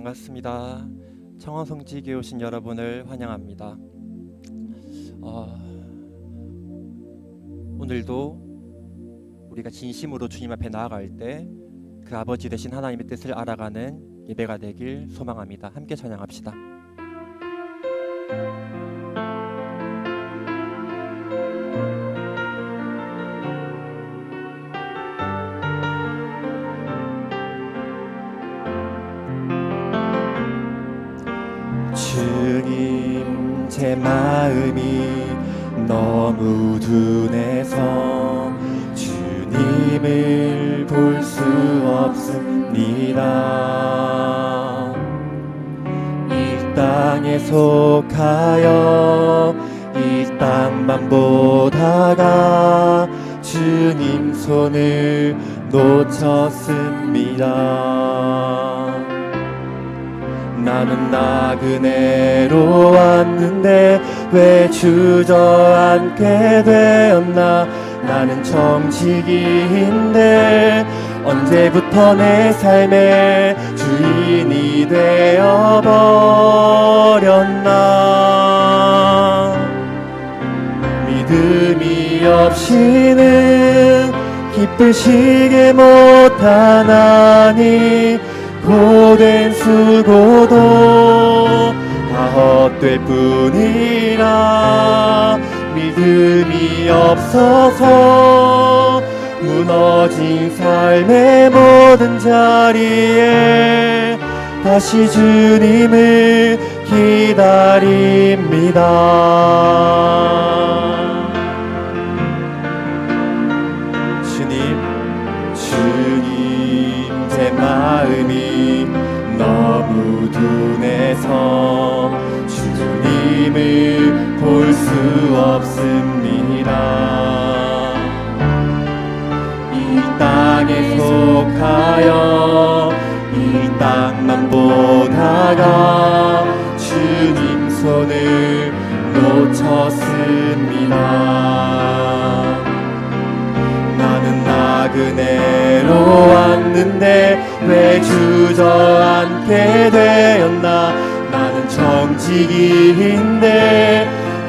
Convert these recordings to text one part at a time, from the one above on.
반갑습니다. 청원성지교회 오신 여러분을 환영합니다. 오늘도 우리가 진심으로 주님 앞에 나아갈 때 그 아버지 되신 하나님의 뜻을 알아가는 예배가 되길 소망합니다. 함께 찬양합시다. 주님, 제 마음이 너무 둔해서 주님을 볼 수 없습니다. 이 땅에 속하여 이 땅만 보다가 주님 손을 놓쳤습니다. 나는 나그네로 왔는데 왜 주저앉게 되었나. 나는 정직인데 언제부터 내 삶의 주인이 되어버렸나. 믿음이 없이는 기쁘시게 못하나니 고된 수고도 다 헛될 뿐이라. 믿음이 없어서 무너진 삶의 모든 자리에 다시 주님을 기다립니다. 주님, 제 마음이 너무 둔해서 주님을 볼 수 없습니다. 이 땅에 속하여 이 땅만 보다가 주님 손을 놓쳤습니다. 나는 나그네로 왔는데 왜 주저앉게 되었나. 나는 정직인데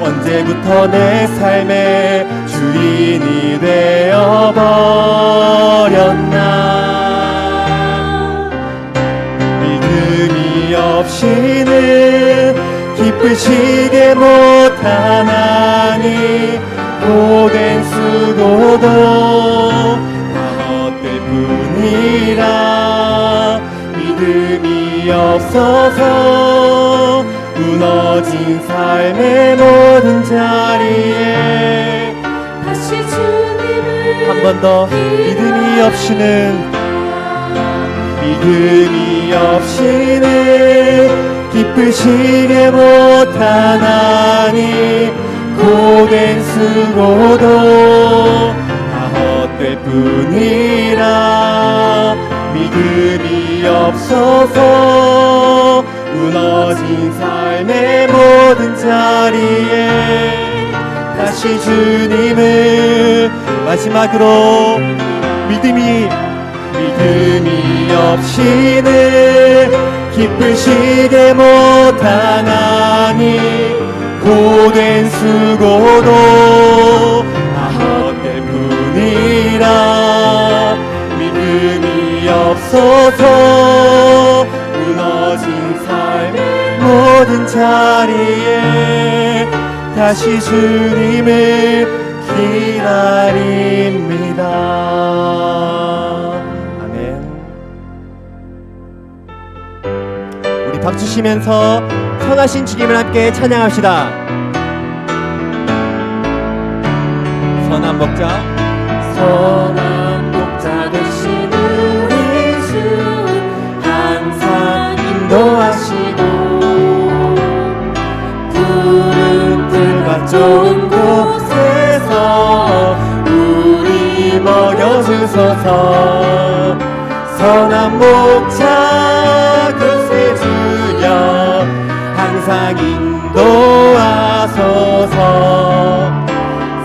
언제부터 내 삶의 주인이 되어버렸나. 믿음이 없이는 기쁘시게 못하나니 고된 수고도 다 헛될 뿐이라. 믿음이 없어서 무너진 삶의 모든 자리에 다시 주님을 한 번 더. 믿음이 없이는 기쁘시게 못하나니 고된 수고도 다 헛될 뿐이라. 믿음이 없어서 무너진 삶의 모든 자리에 다시 주님을. 마지막으로 믿음이 없이는 기쁘시게 못하나니 고된 수고도 다 헛될 뿐이라. 믿음이 없어서 무너진 삶의 모든 자리에 다시 주님을 기다립니다. 아멘. 우리 박수 치면서 선하신 주님을 함께 찬양합시다. 선한 목자, 선한 목자 되신 우리 주 항상 인도하시고 푸른 풀과 좋은 곳에서 우리 먹여주소서. 선한 목자 구세주여 항상 인도하소서.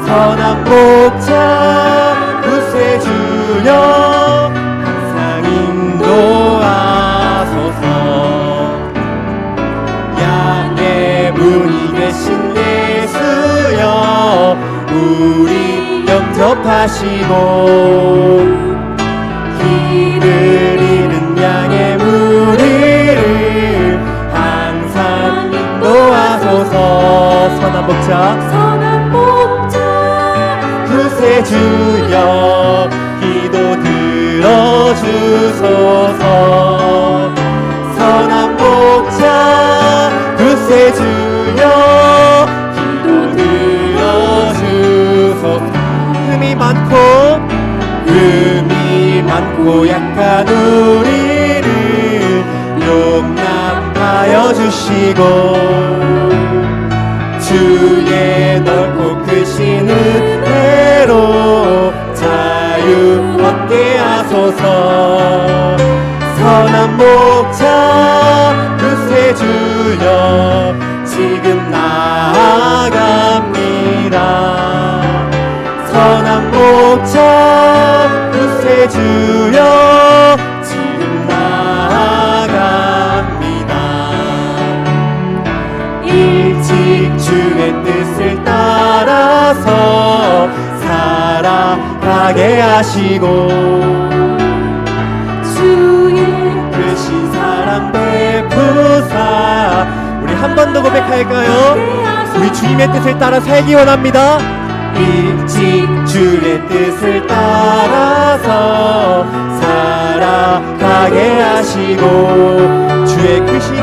선한 목자 구세주여 항상 인도하소서. 영접하시고 길을 잃은 양의 무리를 항상 인도하소서. 선한 목자 구세주여 기도 들어주소서. 선한 목자 구세주여 기도 들어주소서. 흠이 많고 약한 우리를 용납하여 주시고 주의 넓고 크신 은혜로 자유 얻게 하소서. 선한 목자 구세주여 지금 나아갑니다. 선한 목자 구세주여 지금 나아갑니다. 일찍 주의 뜻을 따라서 살아가게 하시고 주의 크신 사랑 베푸사. 우리 한 번 더 고백할까요? 우리 주님의 뜻을 따라 살기 원합니다. 일찍 주의 뜻을 따라서 살아가게 하시고 주의 크신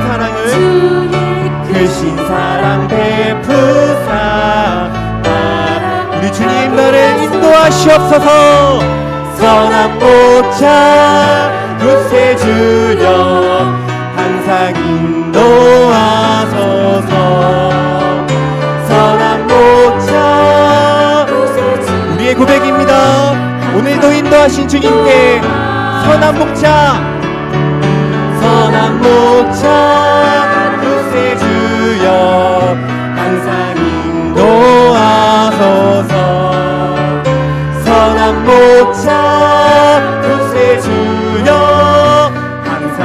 사랑 베푸사. 우리 주님 나를 인도하시옵소서. 선한 목자 구세주여 항상 인도하소서. 선한 목자 우리의 고백입니다. 오늘도 인도하신 주님께 선한 목자 구세주여 항상 인도하소서. 선한 목자 구세주여 항상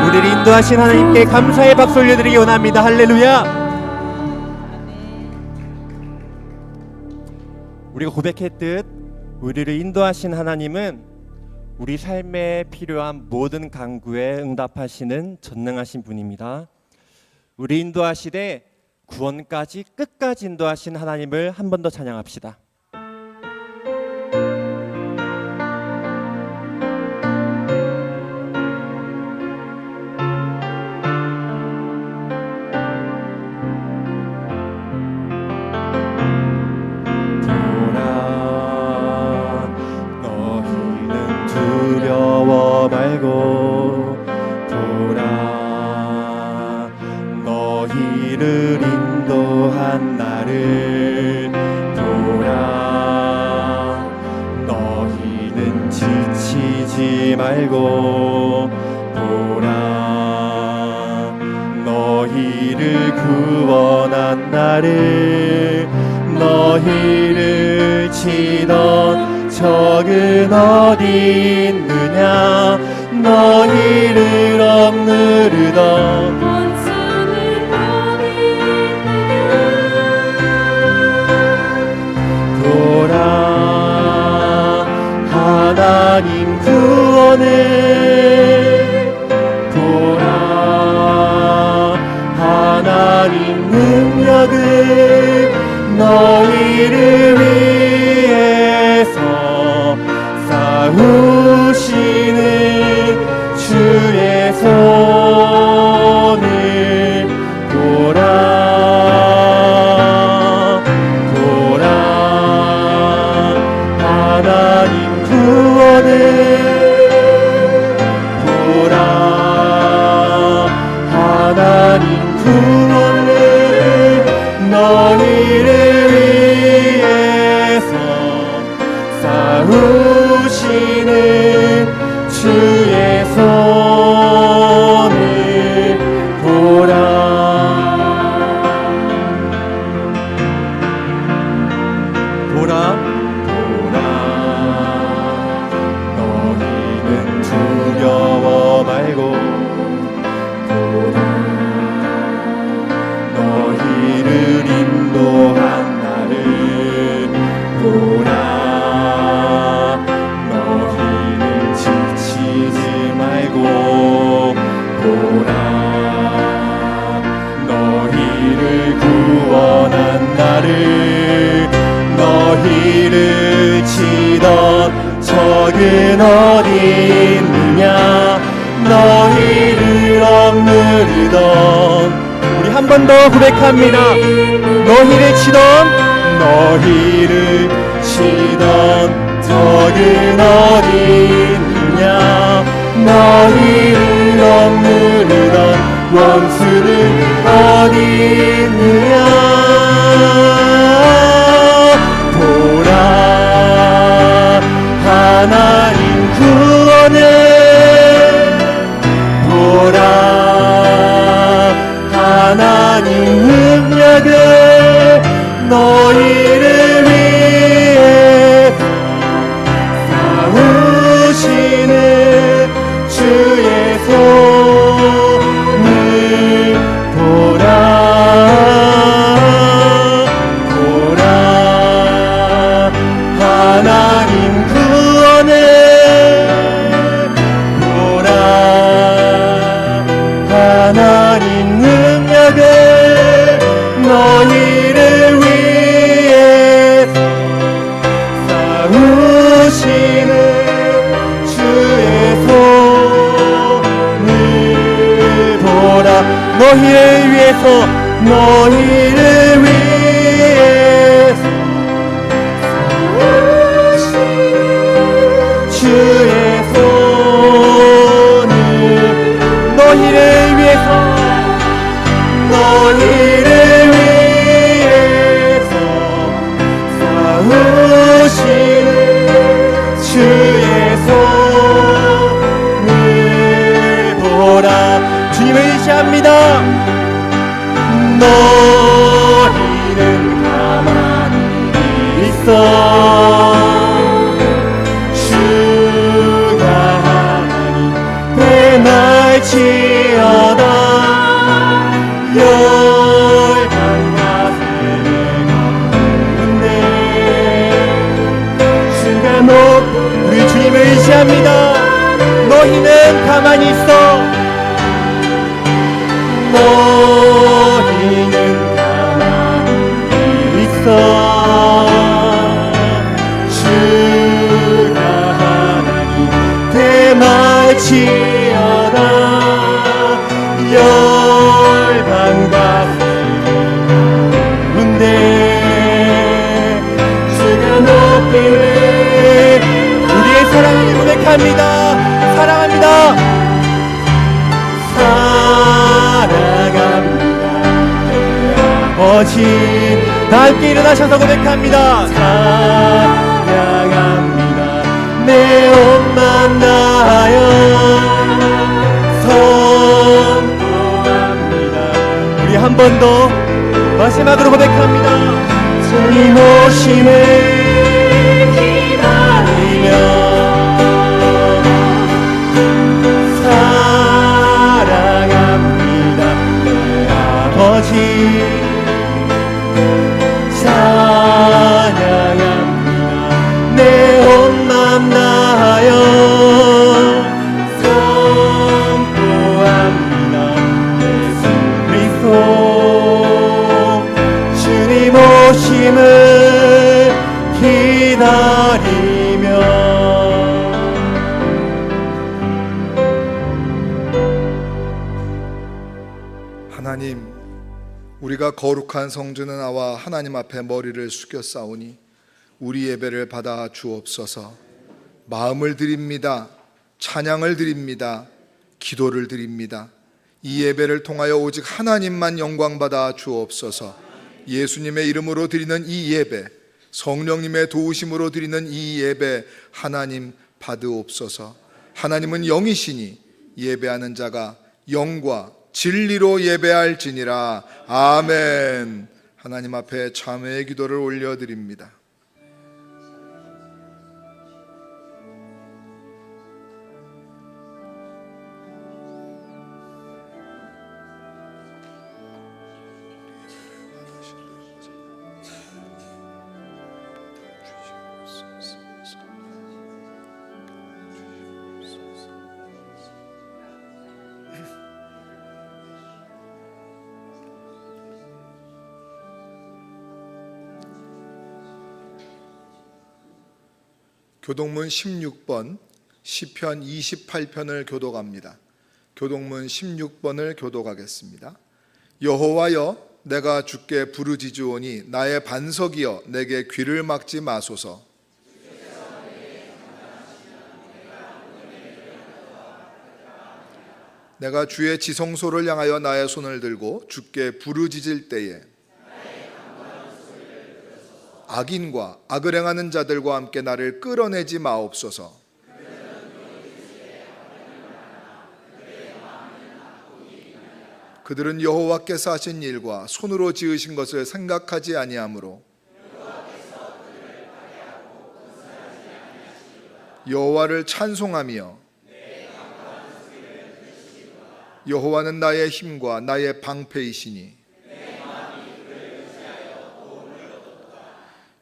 우리를 인도하신 하나님께 감사의 박수 올려드리기 원합니다. 할렐루야. 우리가 고백했듯 우리를 인도하신 하나님은 우리 삶에 필요한 모든 간구에 응답하시는 전능하신 분입니다. 우리 인도하시되 구원까지 끝까지 인도하신 하나님을 한 번 더 찬양합시다. 두려워 말고 돌아. 너희를 인도한 나를 돌아. 너희는 지치지 말고 돌아. 너희를 구원한 나를. 너희를 치던 적은 어디 있느냐. 너희를 억누르던 원수는 어디 있느냐. 돌아. 하나님 구원을 돌아. 하나님 능력을 너희를 위해서 싸우시는 주의 손을 보라. 보라. 하나님 구원을 보라. 하나님 구원을 너희를 위해서 싸우시는 주의 손을 보라. 보라. 보라. 너희는 두려워 말고 보라. 너희를 번 더 고백합니다. 너희를 치던 적은 어디 있느냐. 너희를 억누르던 원수는 어디 있느냐. 보라 하나님 구원을 보라 하나님 능력을 너희를 위해 싸우시는 주의 손을 보라 보라 하나님 구원을 보라 하나님 능력을 너희를 위해 싸우시는 주의 손을 보라 너희를 위해서 너희를 위해 싸우시는 주의 손을 너희를 위해서 너희를 위해서 싸우시는 주의 손을 보라 주님을 의지합니다. 너희는 가만히 있어 주가 하나님 대날지어다. 열방과 세계가 부른데 주가 우리 주님을 의지합니다. 너희는 가만히 있어 너희는 가만히 있어 주가 하나님 대말지어다. 열방과 세계가 주가 높이네. 우리의 사랑을 고백합니다. 사랑합니다. 사랑합니다 내 아버지. 다 함께 일어나셔서 고백합니다. 사랑합니다 내 온 맘 다하여 우리 한 번 더 마지막으로 고백합니다. 주님 오심을 기다리며 사랑합니다 내 아버지. 찬양합니다 내 온 맘 다하여 주님 오심을 기다리며. 하나님, 우리가 거룩한 성전에 나와 하나님 앞에 머리를 숙여 싸우니 우리 예배를 받아 주옵소서. 마음을 드립니다. 찬양을 드립니다. 기도를 드립니다. 이 예배를 통하여 오직 하나님만 영광받아 주옵소서. 예수님의 이름으로 드리는 이 예배, 성령님의 도우심으로 드리는 이 예배 하나님 받으옵소서. 하나님은 영이시니 예배하는 자가 영과 진리로 예배할지니라. 아멘. 하나님 앞에 참회의 기도를 올려드립니다. 교동문 16번 시편 28편을 교독합니다. 교동문 16번을 교독하겠습니다. 여호와여, 내가 주께 부르짖으오니 나의 반석이여 내게 귀를 막지 마소서. 내가 주의 지성소를 향하여 나의 손을 들고 주께 부르짖을 때에 악인과 악을 행하는 자들과 함께 나를 끌어내지 마옵소서. 그들은 여호와께서 하신 일과 손으로 지으신 것을 생각하지 아니하므로 여호와를 찬송하며 여호와는 나의 힘과 나의 방패이시니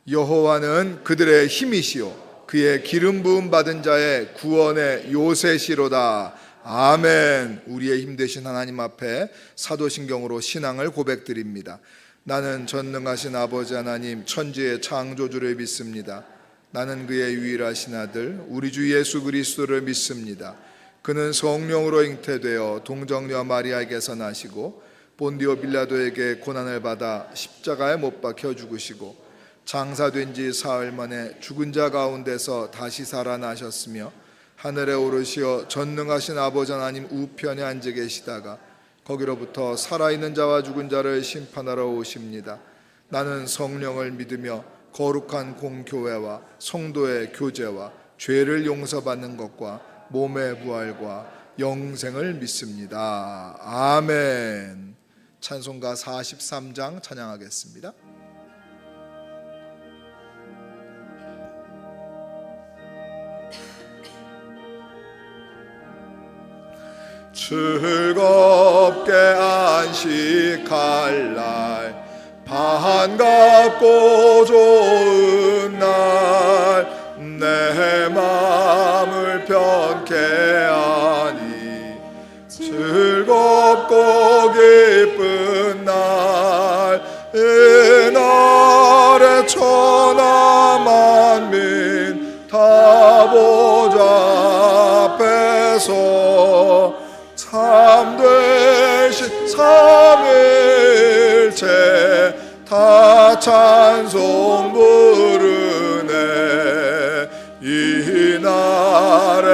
여호와는 그들의 힘이시요 그의 기름 부음 받은 자의 구원의 요새시로다. 아멘. 우리의 힘 되신 하나님 앞에 사도신경으로 신앙을 고백드립니다. 나는 전능하신 아버지 하나님 천지의 창조주를 믿습니다. 나는 그의 유일하신 아들 우리 주 예수 그리스도를 믿습니다. 그는 성령으로 잉태되어 동정녀 마리아에게서 나시고 본디오 빌라도에게 고난을 받아 십자가에 못 박혀 죽으시고 장사된 지 사흘 만에 죽은 자 가운데서 다시 살아나셨으며 하늘에 오르시어 전능하신 아버지 하나님 우편에 앉아 계시다가 거기로부터 살아있는 자와 죽은 자를 심판하러 오십니다. 나는 성령을 믿으며 거룩한 공교회와 성도의 교제와 죄를 용서받는 것과 몸의 부활과 영생을 믿습니다. 아멘. 찬송가 43장 찬양하겠습니다. 즐겁게 안식할 날 반갑고 좋은 날 내 마음을 편케 하니 즐겁고 기쁜 날 이날에 천하 만민 다 보좌 앞에서 참되신 삼일체 다 찬송 부르네. 이날의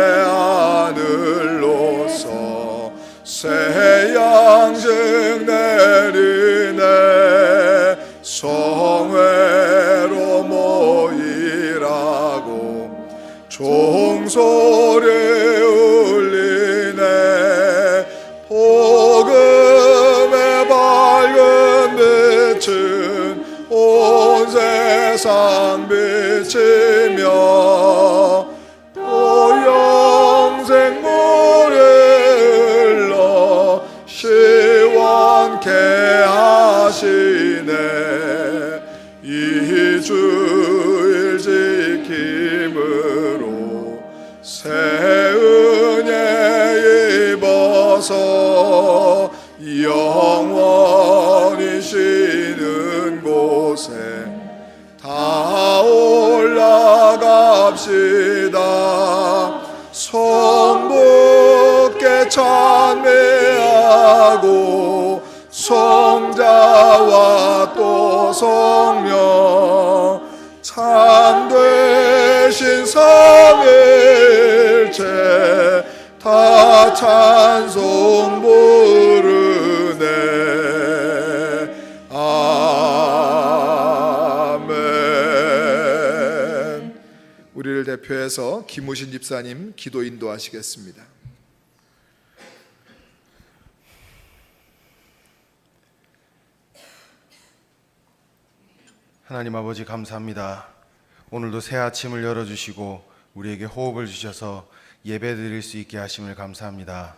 하늘로서 새 양식 내리네. 성회로 모이라고 종소리 울리네. 복음의 밝은 빛은 온 세상 비치며 또 영생 물이 흘러 시원케 하시네. 이 주일 지킴으로 새 은혜 입어서 영원히 쉬는 곳에 다 올라갑시다. 성부께 찬미하고 성자와 또 성령 참되신 삼일체 다 찬송 부르네. 아멘. 우리를 대표해서 김우신 집사님 기도 인도하시겠습니다. 하나님 아버지 감사합니다. 오늘도 새 아침을 열어주시고 우리에게 호흡을 주셔서 예배드릴 수 있게 하심을 감사합니다.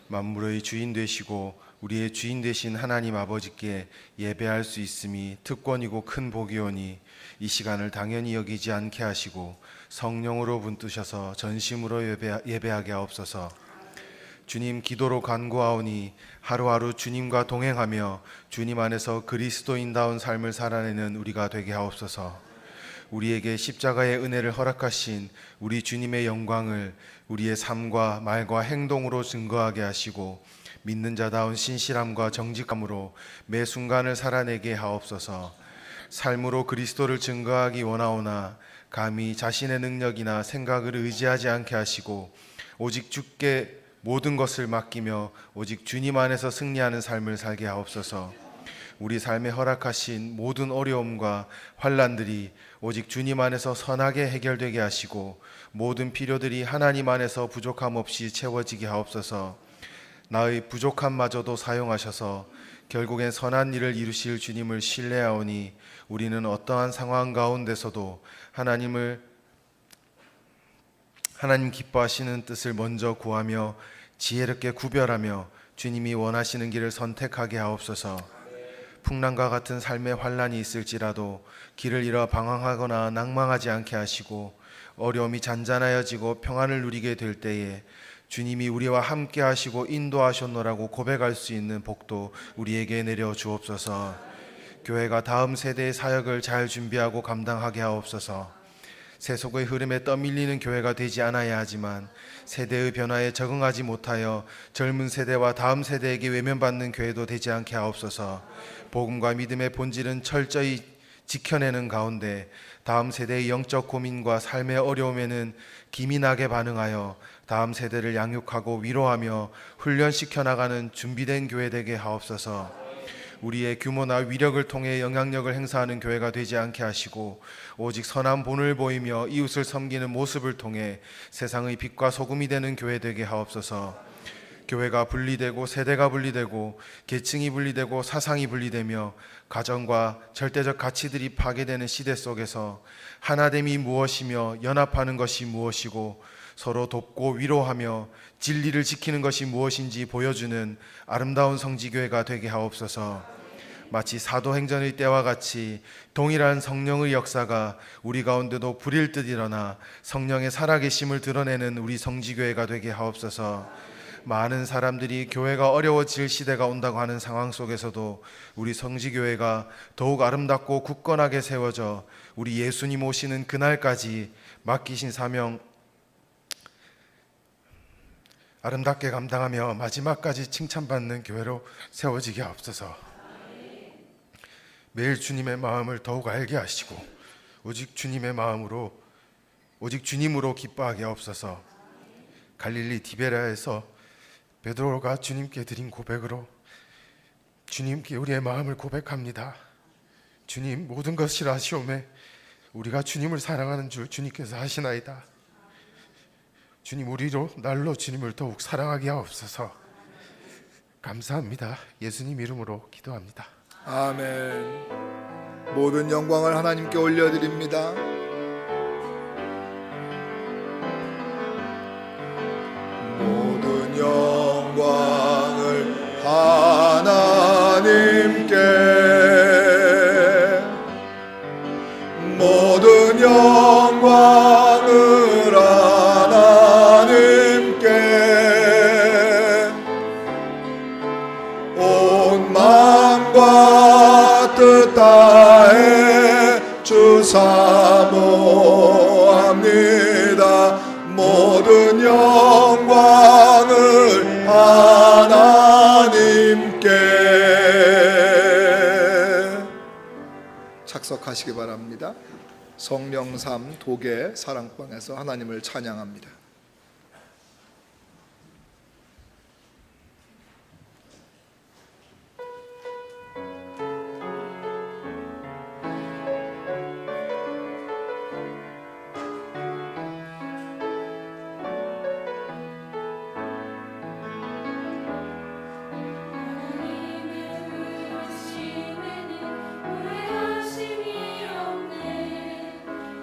만물의 주인 되시고 우리의 주인 되신 하나님 아버지께 예배할 수 있음이 특권이고 큰 복이오니 이 시간을 당연히 여기지 않게 하시고 성령으로 분뜨셔서 전심으로 예배하게 하옵소서. 주님, 기도로 간구하오니 하루하루 주님과 동행하며 주님 안에서 그리스도인다운 삶을 살아내는 우리가 되게 하옵소서. 우리에게 십자가의 은혜를 허락하신 우리 주님의 영광을 우리의 삶과 말과 행동으로 증거하게 하시고 믿는 자다운 신실함과 정직함으로 매 순간을 살아내게 하옵소서. 삶으로 그리스도를 증거하기 원하오나 감히 자신의 능력이나 생각을 의지하지 않게 하시고 오직 주께 모든 것을 맡기며 오직 주님 안에서 승리하는 삶을 살게 하옵소서. 우리 삶에 허락하신 모든 어려움과 환난들이 오직 주님 안에서 선하게 해결되게 하시고 모든 필요들이 하나님 안에서 부족함 없이 채워지게 하옵소서. 나의 부족함마저도 사용하셔서 결국엔 선한 일을 이루실 주님을 신뢰하오니 우리는 어떠한 상황 가운데서도 하나님 기뻐하시는 뜻을 먼저 구하며 지혜롭게 구별하며 주님이 원하시는 길을 선택하게 하옵소서. 풍랑과 같은 삶의 환난이 있을지라도 길을 잃어 방황하거나 낭망하지 않게 하시고 어려움이 잔잔하여지고 평안을 누리게 될 때에 주님이 우리와 함께 하시고 인도하셨노라고 고백할 수 있는 복도 우리에게 내려 주옵소서. 교회가 다음 세대의 사역을 잘 준비하고 감당하게 하옵소서. 세속의 흐름에 떠밀리는 교회가 되지 않아야 하지만 세대의 변화에 적응하지 못하여 젊은 세대와 다음 세대에게 외면받는 교회도 되지 않게 하옵소서. 복음과 믿음의 본질은 철저히 지켜내는 가운데 다음 세대의 영적 고민과 삶의 어려움에는 기민하게 반응하여 다음 세대를 양육하고 위로하며 훈련시켜 나가는 준비된 교회 되게 하옵소서. 우리의 규모나 위력을 통해 영향력을 행사하는 교회가 되지 않게 하시고 오직 선한 본을 보이며 이웃을 섬기는 모습을 통해 세상의 빛과 소금이 되는 교회 되게 하옵소서. 교회가 분리되고 세대가 분리되고 계층이 분리되고 사상이 분리되며 가정과 절대적 가치들이 파괴되는 시대 속에서 하나됨이 무엇이며 연합하는 것이 무엇이고 서로 돕고 위로하며 진리를 지키는 것이 무엇인지 보여주는 아름다운 성지교회가 되게 하옵소서. 마치 사도행전의 때와 같이 동일한 성령의 역사가 우리 가운데도 불일 듯 일어나 성령의 살아계심을 드러내는 우리 성지교회가 되게 하옵소서. 많은 사람들이 교회가 어려워질 시대가 온다고 하는 상황 속에서도 우리 성지교회가 더욱 아름답고 굳건하게 세워져 우리 예수님 오시는 그날까지 맡기신 사명 아름답게 감당하며 마지막까지 칭찬받는 교회로 세워지게 하옵소서. 매일 주님의 마음을 더욱 알게 하시고 오직 주님의 마음으로 오직 주님으로 기뻐하게 하옵소서. 갈릴리 디베라에서 베드로가 주님께 드린 고백으로 주님께 우리의 마음을 고백합니다. 주님, 모든 것을 아시오매 우리가 주님을 사랑하는 줄 주님께서 아시나이다. 주님, 우리로 날로 주님을 더욱 사랑하게 하옵소서. 감사합니다. 예수님 이름으로 기도합니다. 아멘. 모든 영광을 하나님께 올려드립니다. 모든 영광을 하나님께, 모든 영광을 하나님께, 온 마음과 뜻 다해 주 사모합니다. 모든 영광을 하나님께. 착석하시기 바랍니다. 성령삼 도계 사랑방에서 하나님을 찬양합니다.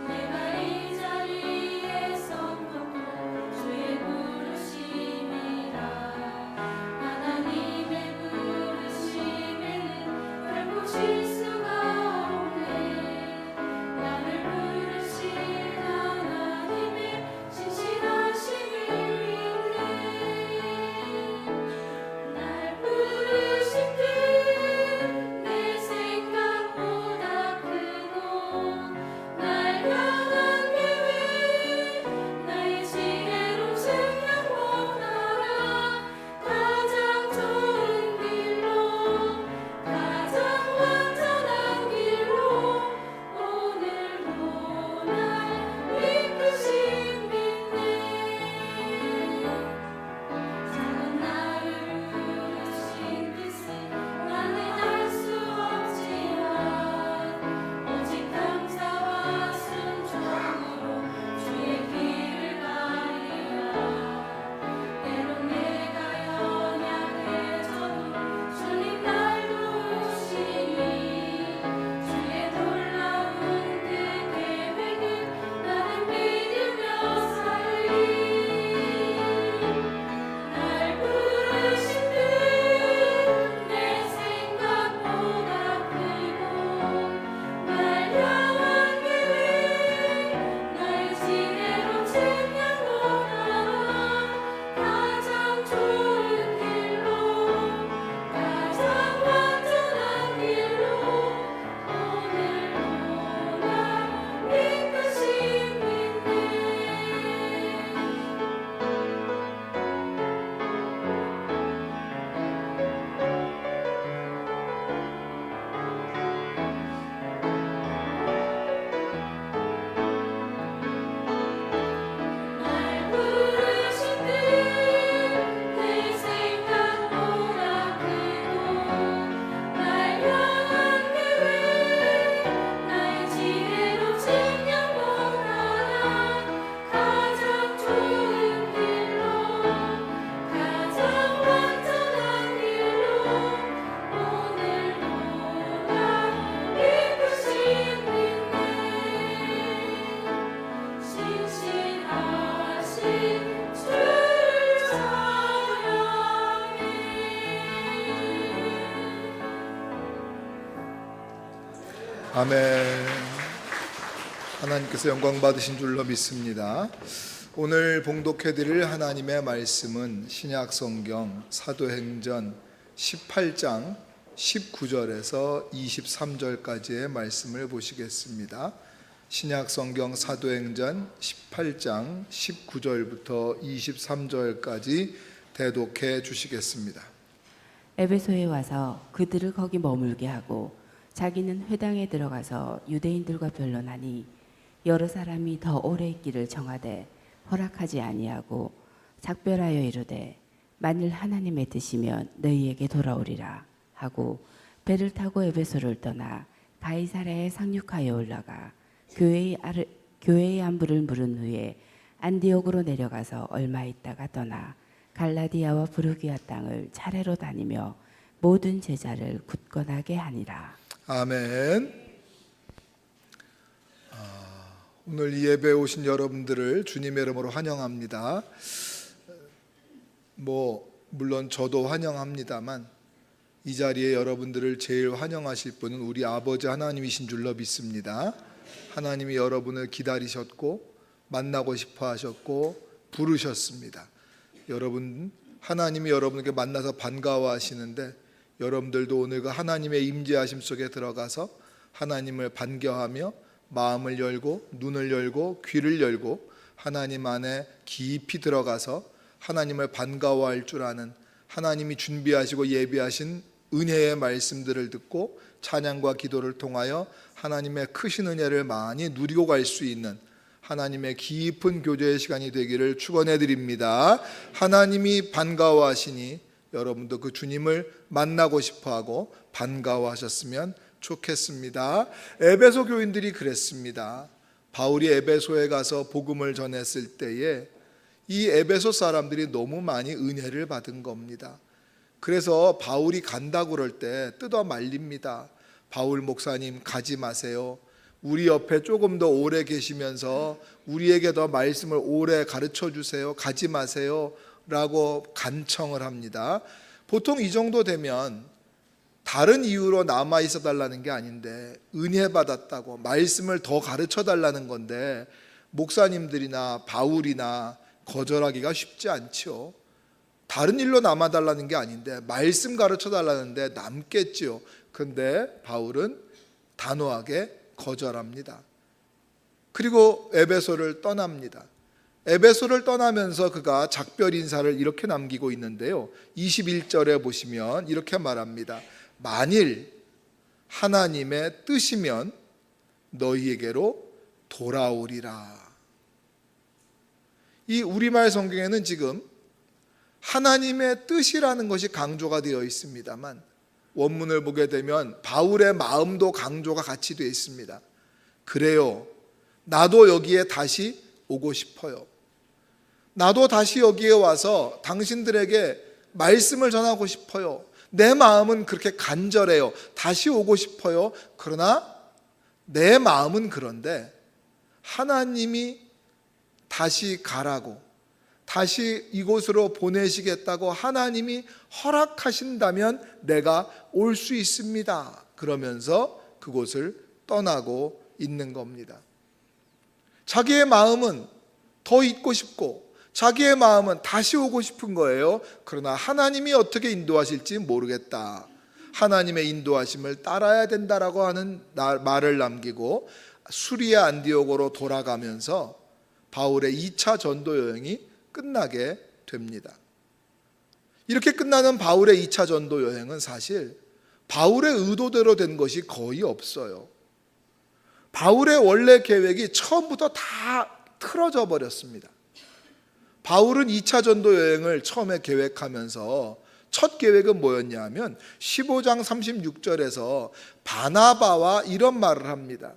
내 발이 자리에 섰고 아멘. 하나님께서 영광 받으신 줄로 믿습니다. 오늘 봉독해드릴 하나님의 말씀은 신약 성경 사도행전 18장 19절에서 23절까지의 말씀을 보시겠습니다. 신약 성경 사도행전 18장 19절부터 23절까지 대독해 주시겠습니다. 에베소에 와서 그들을 거기 머물게 하고 자기는 회당에 들어가서 유대인들과 변론하니 여러 사람이 더 오래 있기를 정하되 허락하지 아니하고 작별하여 이르되 만일 하나님의 뜻이면 너희에게 돌아오리라 하고 배를 타고 에베소를 떠나 가이사랴에 상륙하여 올라가 교회의 안부를 물은 후에 안디옥으로 내려가서 얼마 있다가 떠나 갈라디아와 브루기아 땅을 차례로 다니며 모든 제자를 굳건하게 하니라. 아멘. 오늘 이 예배에 오신 여러분들을 주님의 이름으로 환영합니다. 물론 저도 환영합니다만 이 자리에 여러분들을 제일 환영하실 분은 우리 아버지 하나님이신 줄로 믿습니다. 하나님이 여러분을 기다리셨고 만나고 싶어 하셨고 부르셨습니다. 여러분, 하나님이 여러분에게 만나서 반가워하시는데 여러분들도 오늘 그 하나님의 임재하심 속에 들어가서 하나님을 반겨하며 마음을 열고 눈을 열고 귀를 열고 하나님 안에 깊이 들어가서 하나님을 반가워할 줄 아는, 하나님이 준비하시고 예비하신 은혜의 말씀들을 듣고 찬양과 기도를 통하여 하나님의 크신 은혜를 많이 누리고 갈 수 있는 하나님의 깊은 교제의 시간이 되기를 축원해 드립니다. 하나님이 반가워하시니 여러분도 그 주님을 만나고 싶어하고 반가워하셨으면 좋겠습니다. 에베소 교인들이 그랬습니다. 바울이 에베소에 가서 복음을 전했을 때에 이 에베소 사람들이 너무 많이 은혜를 받은 겁니다. 그래서 바울이 간다고 그럴 때 뜯어 말립니다. 바울 목사님 가지 마세요. 우리 옆에 조금 더 오래 계시면서 우리에게 더 말씀을 오래 가르쳐 주세요. 가지 마세요 라고 간청을 합니다. 보통 이 정도 되면 다른 이유로 남아 있어 달라는 게 아닌데 은혜 받았다고 말씀을 더 가르쳐 달라는 건데 목사님들이나 바울이나 거절하기가 쉽지 않죠. 다른 일로 남아 달라는 게 아닌데 말씀 가르쳐 달라는데 남겠지요. 근데 바울은 단호하게 거절합니다. 그리고 에베소를 떠납니다. 에베소를 떠나면서 그가 작별 인사를 이렇게 남기고 있는데요. 21절에 보시면 이렇게 말합니다. 만일 하나님의 뜻이면 너희에게로 돌아오리라. 이 우리말 성경에는 지금 하나님의 뜻이라는 것이 강조가 되어 있습니다만 원문을 보게 되면 바울의 마음도 강조가 같이 되어 있습니다. 그래요. 나도 여기에 다시 오고 싶어요. 나도 다시 여기에 와서 당신들에게 말씀을 전하고 싶어요. 내 마음은 그렇게 간절해요. 다시 오고 싶어요. 그러나 내 마음은 그런데 하나님이 다시 가라고, 다시 이곳으로 보내시겠다고 하나님이 허락하신다면 내가 올 수 있습니다. 그러면서 그곳을 떠나고 있는 겁니다. 자기의 마음은 더 있고 싶고 자기의 마음은 다시 오고 싶은 거예요. 그러나 하나님이 어떻게 인도하실지 모르겠다. 하나님의 인도하심을 따라야 된다라고 하는 말을 남기고 수리아 안디옥으로 돌아가면서 바울의 2차 전도 여행이 끝나게 됩니다. 이렇게 끝나는 바울의 2차 전도 여행은 사실 바울의 의도대로 된 것이 거의 없어요. 바울의 원래 계획이 처음부터 다 틀어져 버렸습니다. 바울은 2차 전도 여행을 처음에 계획하면서 첫 계획은 뭐였냐 하면 15장 36절에서 바나바와 이런 말을 합니다.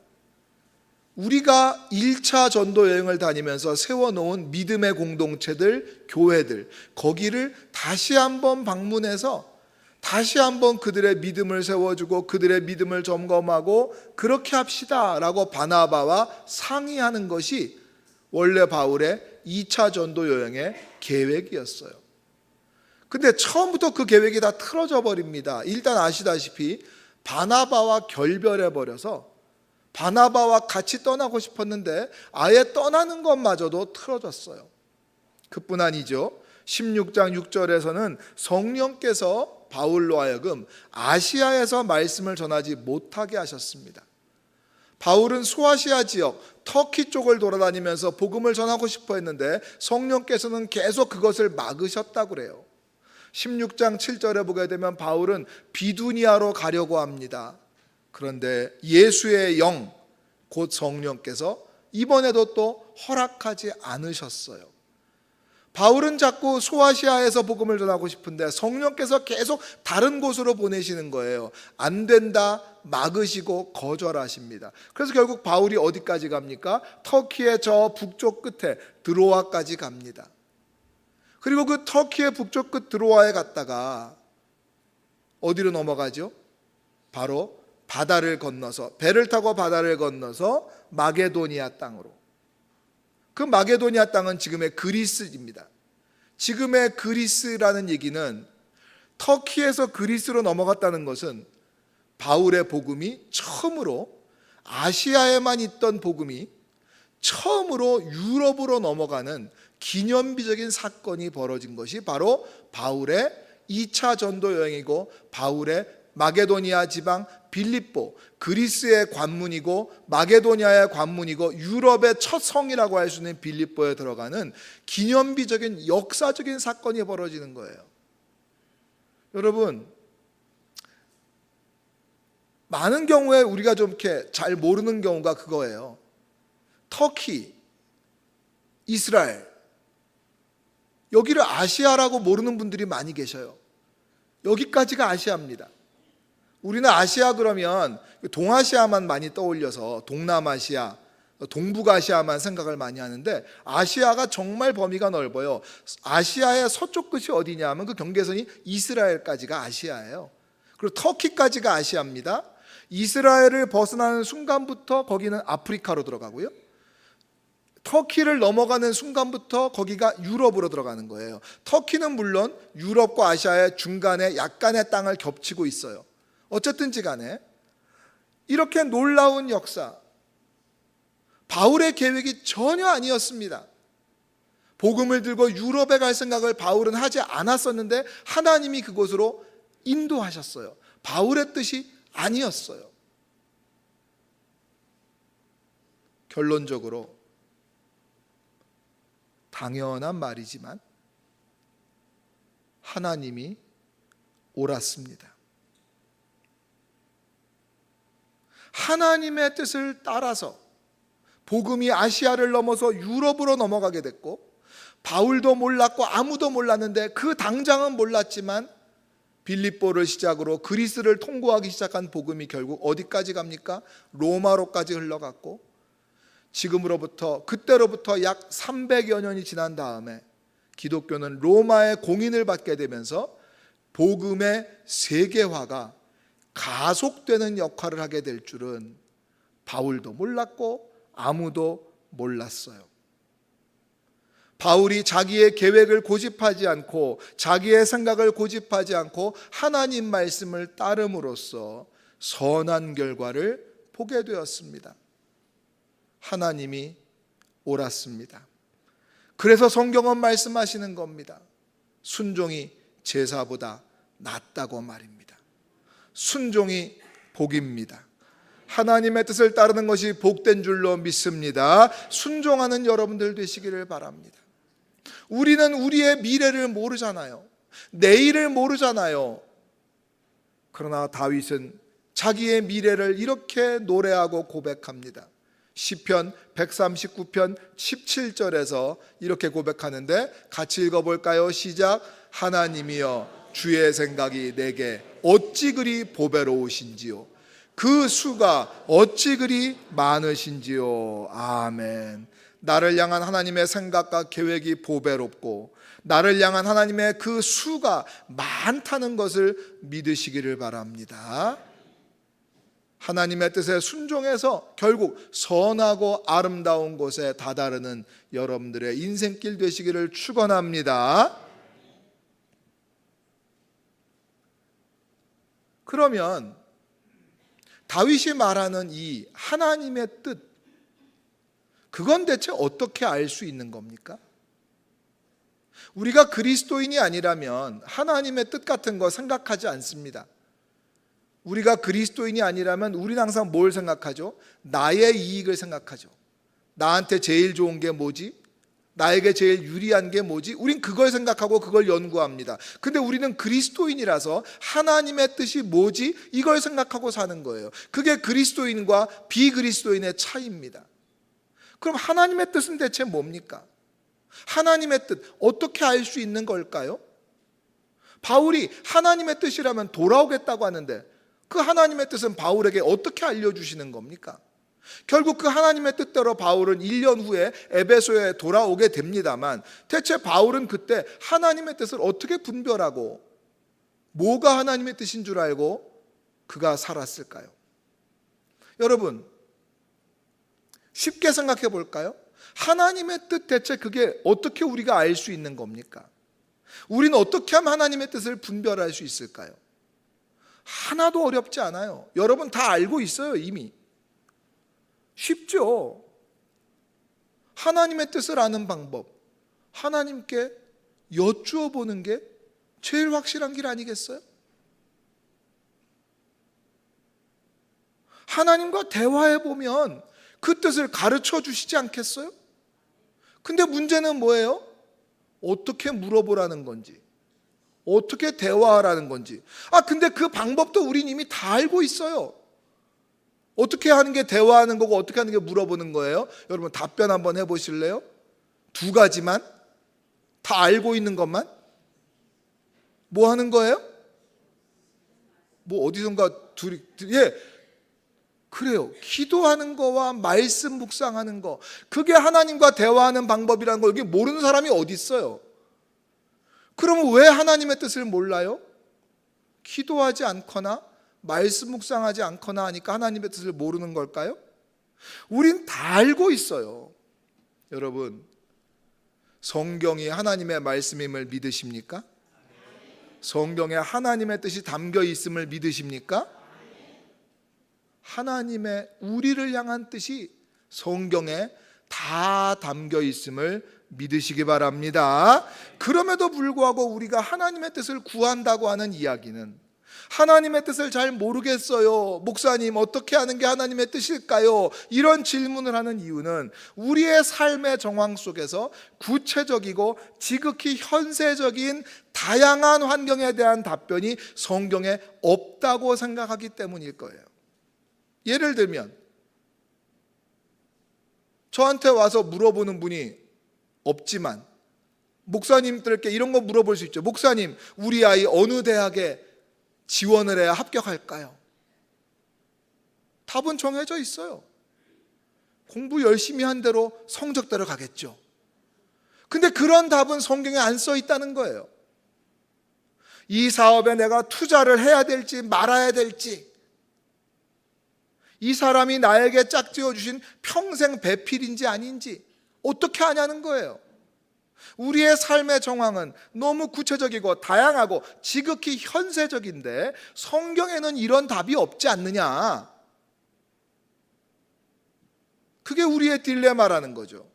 우리가 1차 전도 여행을 다니면서 세워놓은 믿음의 공동체들, 교회들, 거기를 다시 한번 방문해서 다시 한번 그들의 믿음을 세워주고 그들의 믿음을 점검하고 그렇게 합시다 라고 바나바와 상의하는 것이 원래 바울의 2차 전도 여행의 계획이었어요. 근데 처음부터 그 계획이 다 틀어져 버립니다. 일단 아시다시피 바나바와 결별해 버려서 바나바와 같이 떠나고 싶었는데 아예 떠나는 것마저도 틀어졌어요. 그뿐 아니죠. 16장 6절에서는 성령께서 바울로 하여금 아시아에서 말씀을 전하지 못하게 하셨습니다. 바울은 소아시아 지역 터키 쪽을 돌아다니면서 복음을 전하고 싶어 했는데 성령께서는 계속 그것을 막으셨다고 그래요. 16장 7절에 보게 되면 바울은 비두니아로 가려고 합니다. 그런데 예수의 영, 곧 성령께서 이번에도 또 허락하지 않으셨어요. 바울은 자꾸 소아시아에서 복음을 전하고 싶은데 성령께서 계속 다른 곳으로 보내시는 거예요. 안 된다, 막으시고 거절하십니다. 그래서 결국 바울이 어디까지 갑니까? 터키의 저 북쪽 끝에 드로아까지 갑니다. 그리고 그 터키의 북쪽 끝 드로아에 갔다가 어디로 넘어가죠? 바로 바다를 건너서, 배를 타고 바다를 건너서 마게도니아 땅으로. 그 마게도니아 땅은 지금의 그리스입니다. 지금의 그리스라는 얘기는 터키에서 그리스로 넘어갔다는 것은 바울의 복음이 처음으로, 아시아에만 있던 복음이 처음으로 유럽으로 넘어가는 기념비적인 사건이 벌어진 것이 바로 바울의 2차 전도 여행이고, 바울의 마게도니아 지방 빌립보, 그리스의 관문이고 마게도니아의 관문이고 유럽의 첫 성이라고 할 수 있는 빌립보에 들어가는 기념비적인 역사적인 사건이 벌어지는 거예요. 여러분, 많은 경우에 우리가 좀 이렇게 잘 모르는 경우가 그거예요. 터키, 이스라엘, 여기를 아시아라고 모르는 분들이 많이 계셔요. 여기까지가 아시아입니다. 우리는 아시아 그러면 동아시아만 많이 떠올려서 동남아시아, 동북아시아만 생각을 많이 하는데 아시아가 정말 범위가 넓어요. 아시아의 서쪽 끝이 어디냐 하면 그 경계선이 이스라엘까지가 아시아예요. 그리고 터키까지가 아시아입니다. 이스라엘을 벗어나는 순간부터 거기는 아프리카로 들어가고요. 터키를 넘어가는 순간부터 거기가 유럽으로 들어가는 거예요. 터키는 물론 유럽과 아시아의 중간에 약간의 땅을 겹치고 있어요. 어쨌든지 간에 이렇게 놀라운 역사, 바울의 계획이 전혀 아니었습니다. 복음을 들고 유럽에 갈 생각을 바울은 하지 않았었는데 하나님이 그곳으로 인도하셨어요. 바울의 뜻이 아니었어요. 결론적으로 당연한 말이지만 하나님이 옳았습니다. 하나님의 뜻을 따라서 복음이 아시아를 넘어서 유럽으로 넘어가게 됐고, 바울도 몰랐고 아무도 몰랐는데 그 당장은 몰랐지만 빌립보를 시작으로 그리스를 통과하기 시작한 복음이 결국 어디까지 갑니까? 로마로까지 흘러갔고, 지금으로부터 그때로부터 약 300여 년이 지난 다음에 기독교는 로마의 공인을 받게 되면서 복음의 세계화가 가속되는 역할을 하게 될 줄은 바울도 몰랐고 아무도 몰랐어요. 바울이 자기의 계획을 고집하지 않고 자기의 생각을 고집하지 않고 하나님 말씀을 따름으로써 선한 결과를 보게 되었습니다. 하나님이 옳았습니다. 그래서 성경은 말씀하시는 겁니다. 순종이 제사보다 낫다고 말입니다. 순종이 복입니다. 하나님의 뜻을 따르는 것이 복된 줄로 믿습니다. 순종하는 여러분들 되시기를 바랍니다. 우리는 우리의 미래를 모르잖아요. 내일을 모르잖아요. 그러나 다윗은 자기의 미래를 이렇게 노래하고 고백합니다. 시편 139편 17절에서 이렇게 고백하는데 같이 읽어볼까요? 시작. 하나님이여 주의 생각이 내게 어찌 그리 보배로우신지요, 그 수가 어찌 그리 많으신지요. 아멘. 나를 향한 하나님의 생각과 계획이 보배롭고 나를 향한 하나님의 그 수가 많다는 것을 믿으시기를 바랍니다. 하나님의 뜻에 순종해서 결국 선하고 아름다운 곳에 다다르는 여러분들의 인생길 되시기를 축원합니다. 그러면 다윗이 말하는 이 하나님의 뜻, 그건 대체 어떻게 알 수 있는 겁니까? 우리가 그리스도인이 아니라면 하나님의 뜻 같은 거 생각하지 않습니다. 우리가 그리스도인이 아니라면 우리는 항상 뭘 생각하죠? 나의 이익을 생각하죠. 나한테 제일 좋은 게 뭐지? 나에게 제일 유리한 게 뭐지? 우린 그걸 생각하고 그걸 연구합니다. 근데 우리는 그리스도인이라서 하나님의 뜻이 뭐지? 이걸 생각하고 사는 거예요. 그게 그리스도인과 비그리스도인의 차이입니다. 그럼 하나님의 뜻은 대체 뭡니까? 하나님의 뜻 어떻게 알 수 있는 걸까요? 바울이 하나님의 뜻이라면 돌아오겠다고 하는데 그 하나님의 뜻은 바울에게 어떻게 알려주시는 겁니까? 결국 그 하나님의 뜻대로 바울은 1년 후에 에베소에 돌아오게 됩니다만 대체 바울은 그때 하나님의 뜻을 어떻게 분별하고 뭐가 하나님의 뜻인 줄 알고 그가 살았을까요? 여러분, 쉽게 생각해 볼까요? 하나님의 뜻 대체 그게 어떻게 우리가 알 수 있는 겁니까? 우리는 어떻게 하면 하나님의 뜻을 분별할 수 있을까요? 하나도 어렵지 않아요. 여러분 다 알고 있어요, 이미. 쉽죠. 하나님의 뜻을 아는 방법, 하나님께 여쭈어 보는 게 제일 확실한 길 아니겠어요? 하나님과 대화해 보면 그 뜻을 가르쳐 주시지 않겠어요? 근데 문제는 뭐예요? 어떻게 물어보라는 건지, 어떻게 대화하라는 건지. 근데 그 방법도 우린 이미 다 알고 있어요. 어떻게 하는 게 대화하는 거고 어떻게 하는 게 물어보는 거예요? 여러분 답변 한번 해보실래요? 2가지만 다 알고 있는 것만 뭐 하는 거예요? 뭐 어디선가 둘이 그래요. 기도하는 거와 말씀 묵상하는 거, 그게 하나님과 대화하는 방법이라는 걸 여기 모르는 사람이 어디 있어요? 그러면 왜 하나님의 뜻을 몰라요? 기도하지 않거나 말씀 묵상하지 않거나 하니까 하나님의 뜻을 모르는 걸까요? 우린 다 알고 있어요. 여러분, 성경이 하나님의 말씀임을 믿으십니까? 성경에 하나님의 뜻이 담겨 있음을 믿으십니까? 하나님의 우리를 향한 뜻이 성경에 다 담겨 있음을 믿으시기 바랍니다. 그럼에도 불구하고 우리가 하나님의 뜻을 구한다고 하는 이야기는 하나님의 뜻을 잘 모르겠어요. 목사님, 어떻게 하는 게 하나님의 뜻일까요? 이런 질문을 하는 이유는 우리의 삶의 정황 속에서 구체적이고 지극히 현세적인 다양한 환경에 대한 답변이 성경에 없다고 생각하기 때문일 거예요. 예를 들면 저한테 와서 물어보는 분이 없지만 목사님들께 이런 거 물어볼 수 있죠. 목사님, 우리 아이 어느 대학에 지원을 해야 합격할까요? 답은 정해져 있어요. 공부 열심히 한 대로 성적대로 가겠죠. 근데 그런 답은 성경에 안 써 있다는 거예요. 이 사업에 내가 투자를 해야 될지 말아야 될지, 이 사람이 나에게 짝지어 주신 평생 배필인지 아닌지 어떻게 아냐는 거예요. 우리의 삶의 정황은 너무 구체적이고 다양하고 지극히 현세적인데 성경에는 이런 답이 없지 않느냐. 그게 우리의 딜레마라는 거죠.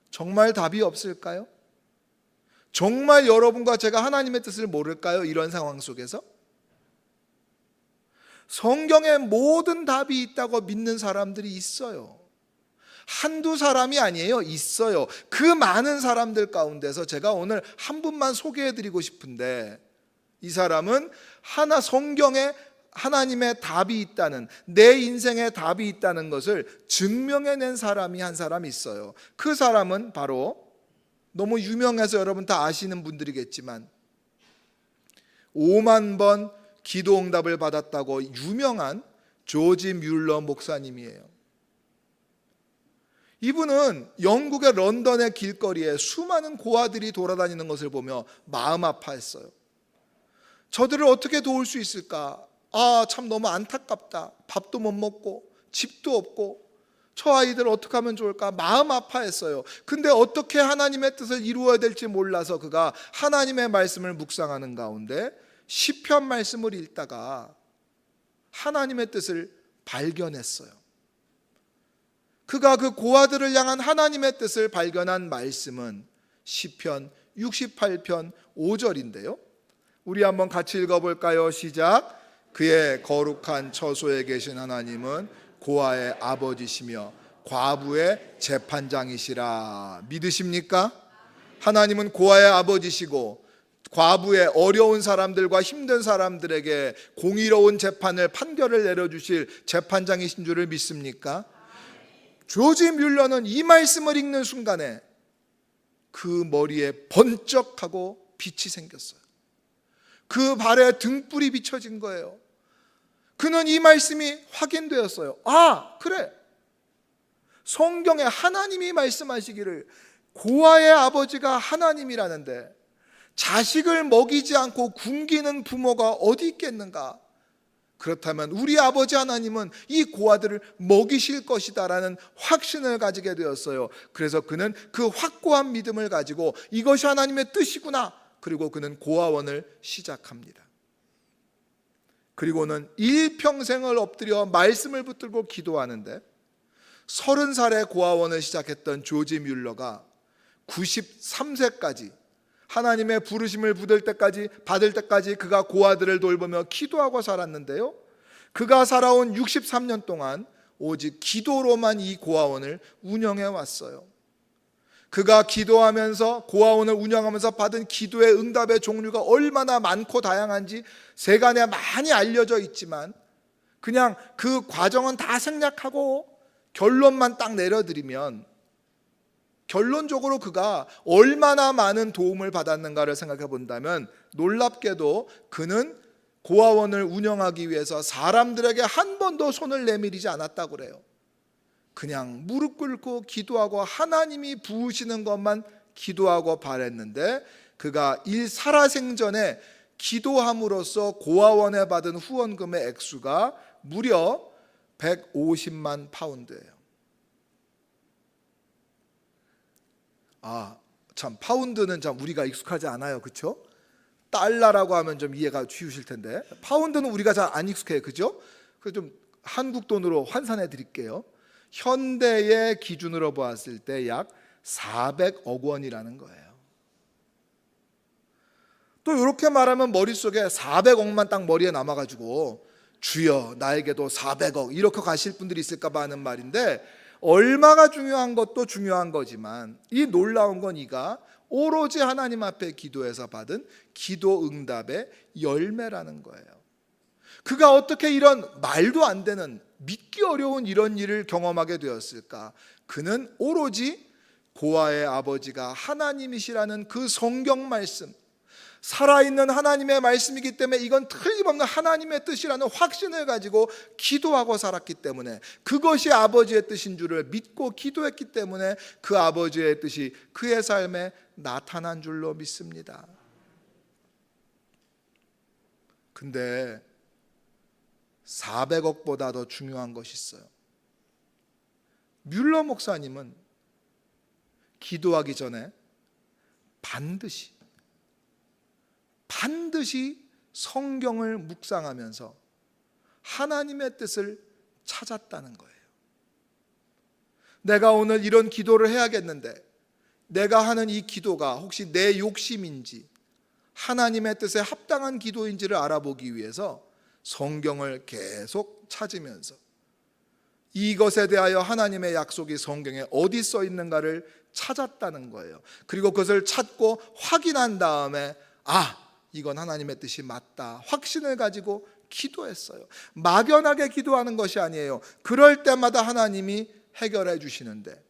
정말 답이 없을까요? 정말 여러분과 제가 하나님의 뜻을 모를까요? 이런 상황 속에서? 성경에 모든 답이 있다고 믿는 사람들이 있어요. 한두 사람이 아니에요. 있어요. 그 많은 사람들 가운데서 제가 오늘 한 분만 소개해드리고 싶은데, 이 사람은 성경에 하나님의 답이 있다는, 내 인생에 답이 있다는 것을 증명해낸 사람이 한 사람 있어요. 그 사람은 바로, 너무 유명해서 여러분 다 아시는 분들이겠지만 5만 번 기도 응답을 받았다고 유명한 조지 뮬러 목사님이에요. 이분은 영국의 런던의 길거리에 수많은 고아들이 돌아다니는 것을 보며 마음 아파했어요. 저들을 어떻게 도울 수 있을까? 참 너무 안타깝다. 밥도 못 먹고 집도 없고 저 아이들 어떻게 하면 좋을까? 마음 아파했어요. 근데 어떻게 하나님의 뜻을 이루어야 될지 몰라서 그가 하나님의 말씀을 묵상하는 가운데 시편 말씀을 읽다가 하나님의 뜻을 발견했어요. 그가 그 고아들을 향한 하나님의 뜻을 발견한 말씀은 시편 68편 5절인데요. 우리 한번 같이 읽어볼까요? 시작. 그의 거룩한 처소에 계신 하나님은 고아의 아버지시며 과부의 재판장이시라. 믿으십니까? 하나님은 고아의 아버지시고 과부의 어려운 사람들과 힘든 사람들에게 공의로운 재판을 판결을 내려주실 재판장이신 줄을 믿습니까? 조지 뮬러는 이 말씀을 읽는 순간에 그 머리에 번쩍하고 빛이 생겼어요. 그 발에 등불이 비춰진 거예요. 그는 이 말씀이 확인되었어요. 아, 그래. 성경에 하나님이 말씀하시기를 고아의 아버지가 하나님이라는데 자식을 먹이지 않고 굶기는 부모가 어디 있겠는가? 그렇다면 우리 아버지 하나님은 이 고아들을 먹이실 것이다라는 확신을 가지게 되었어요. 그래서 그는 그 확고한 믿음을 가지고 이것이 하나님의 뜻이구나. 그리고 그는 고아원을 시작합니다. 그리고는 일평생을 엎드려 말씀을 붙들고 기도하는데 30살에 고아원을 시작했던 조지 뮬러가 93세까지 하나님의 부르심을 받을 때까지 그가 고아들을 돌보며 기도하고 살았는데요. 그가 살아온 63년 동안 오직 기도로만 이 고아원을 운영해 왔어요. 그가 기도하면서 고아원을 운영하면서 받은 기도의 응답의 종류가 얼마나 많고 다양한지 세간에 많이 알려져 있지만 그냥 그 과정은 다 생략하고 결론만 딱 내려드리면 결론적으로 그가 얼마나 많은 도움을 받았는가를 생각해 본다면 놀랍게도 그는 고아원을 운영하기 위해서 사람들에게 한 번도 손을 내밀이지 않았다고 그래요. 그냥 무릎 꿇고 기도하고 하나님이 부으시는 것만 기도하고 바랬는데 그가 살아생전에 기도함으로써 고아원에 받은 후원금의 액수가 무려 150만 파운드예요. 참 파운드는 참 우리가 익숙하지 않아요, 그렇죠? 달러라고 하면 좀 이해가 쉬우실 텐데 파운드는 우리가 잘 안 익숙해요, 그죠? 그래서 좀 한국 돈으로 환산해 드릴게요. 현대의 기준으로 보았을 때 약 400억 원이라는 거예요. 또 이렇게 말하면 머릿속에 400억만 딱 머리에 남아가지고 주여 나에게도 400억 이렇게 가실 분들이 있을까 봐 하는 말인데 얼마가 중요한 것도 중요한 거지만 이 놀라운 건 이가 오로지 하나님 앞에 기도해서 받은 기도 응답의 열매라는 거예요. 그가 어떻게 이런 말도 안 되는 믿기 어려운 이런 일을 경험하게 되었을까? 그는 오로지 고아의 아버지가 하나님이시라는 그 성경 말씀, 살아있는 하나님의 말씀이기 때문에 이건 틀림없는 하나님의 뜻이라는 확신을 가지고 기도하고 살았기 때문에 그것이 아버지의 뜻인 줄을 믿고 기도했기 때문에 그 아버지의 뜻이 그의 삶에 나타난 줄로 믿습니다. 근데 400억보다 더 중요한 것이 있어요. 뮬러 목사님은 기도하기 전에 반드시 성경을 묵상하면서 하나님의 뜻을 찾았다는 거예요. 내가 오늘 이런 기도를 해야겠는데 내가 하는 이 기도가 혹시 내 욕심인지 하나님의 뜻에 합당한 기도인지를 알아보기 위해서 성경을 계속 찾으면서 이것에 대하여 하나님의 약속이 성경에 어디 써 있는가를 찾았다는 거예요. 그리고 그것을 찾고 확인한 다음에 이건 하나님의 뜻이 맞다 확신을 가지고 기도했어요. 막연하게 기도하는 것이 아니에요. 그럴 때마다 하나님이 해결해 주시는데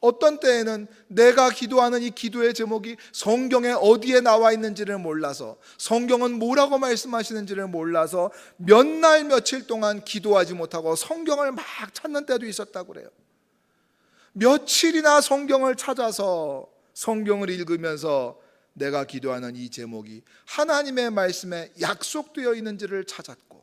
어떤 때에는 내가 기도하는 이 기도의 제목이 성경에 어디에 나와 있는지를 몰라서 성경은 뭐라고 말씀하시는지를 몰라서 몇 날 며칠 동안 기도하지 못하고 성경을 막 찾는 때도 있었다고 그래요. 며칠이나 성경을 찾아서 성경을 읽으면서 내가 기도하는 이 제목이 하나님의 말씀에 약속되어 있는지를 찾았고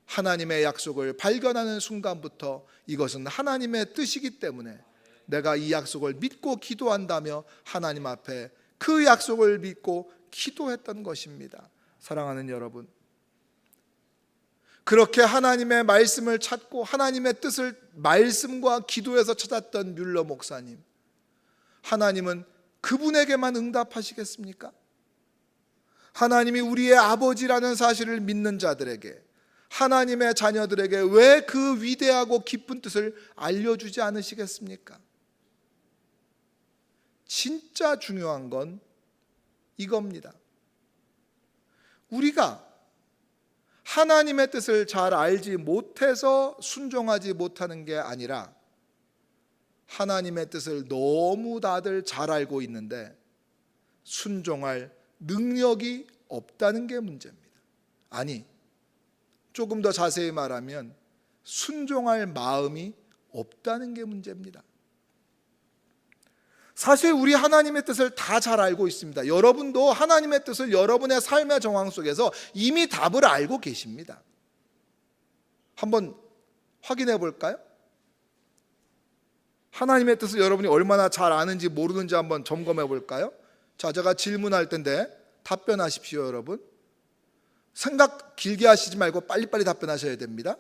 하나님의 약속을 발견하는 순간부터 이것은 하나님의 뜻이기 때문에 내가 이 약속을 믿고 기도한다며 하나님 앞에 그 약속을 믿고 기도했던 것입니다. 사랑하는 여러분, 그렇게 하나님의 말씀을 찾고 하나님의 뜻을 말씀과 기도에서 찾았던 뮬러 목사님, 하나님은 그분에게만 응답하시겠습니까? 하나님이 우리의 아버지라는 사실을 믿는 자들에게, 하나님의 자녀들에게 왜 그 위대하고 깊은 뜻을 알려주지 않으시겠습니까? 진짜 중요한 건 이겁니다. 우리가 하나님의 뜻을 잘 알지 못해서 순종하지 못하는 게 아니라 하나님의 뜻을 너무 다들 잘 알고 있는데 순종할 능력이 없다는 게 문제입니다. 아니, 조금 더 자세히 말하면 순종할 마음이 없다는 게 문제입니다. 사실 우리 하나님의 뜻을 다 잘 알고 있습니다. 여러분도 하나님의 뜻을 여러분의 삶의 정황 속에서 이미 답을 알고 계십니다. 한번 확인해 볼까요? 하나님의 뜻을 여러분이 얼마나 잘 아는지 모르는지 한번 점검해 볼까요? 자, 제가 질문할 텐데 답변하십시오, 여러분. 생각 길게 하시지 말고 빨리빨리 답변하셔야 됩니다.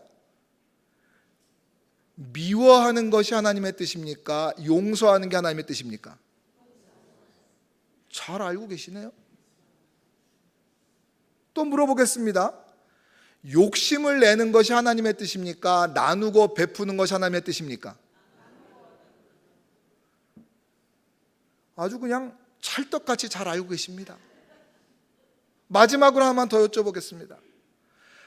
미워하는 것이 하나님의 뜻입니까? 용서하는 게 하나님의 뜻입니까? 잘 알고 계시네요. 또 물어보겠습니다. 욕심을 내는 것이 하나님의 뜻입니까? 나누고 베푸는 것이 하나님의 뜻입니까? 아주 그냥 찰떡같이 잘 알고 계십니다. 마지막으로 하나만 더 여쭤보겠습니다.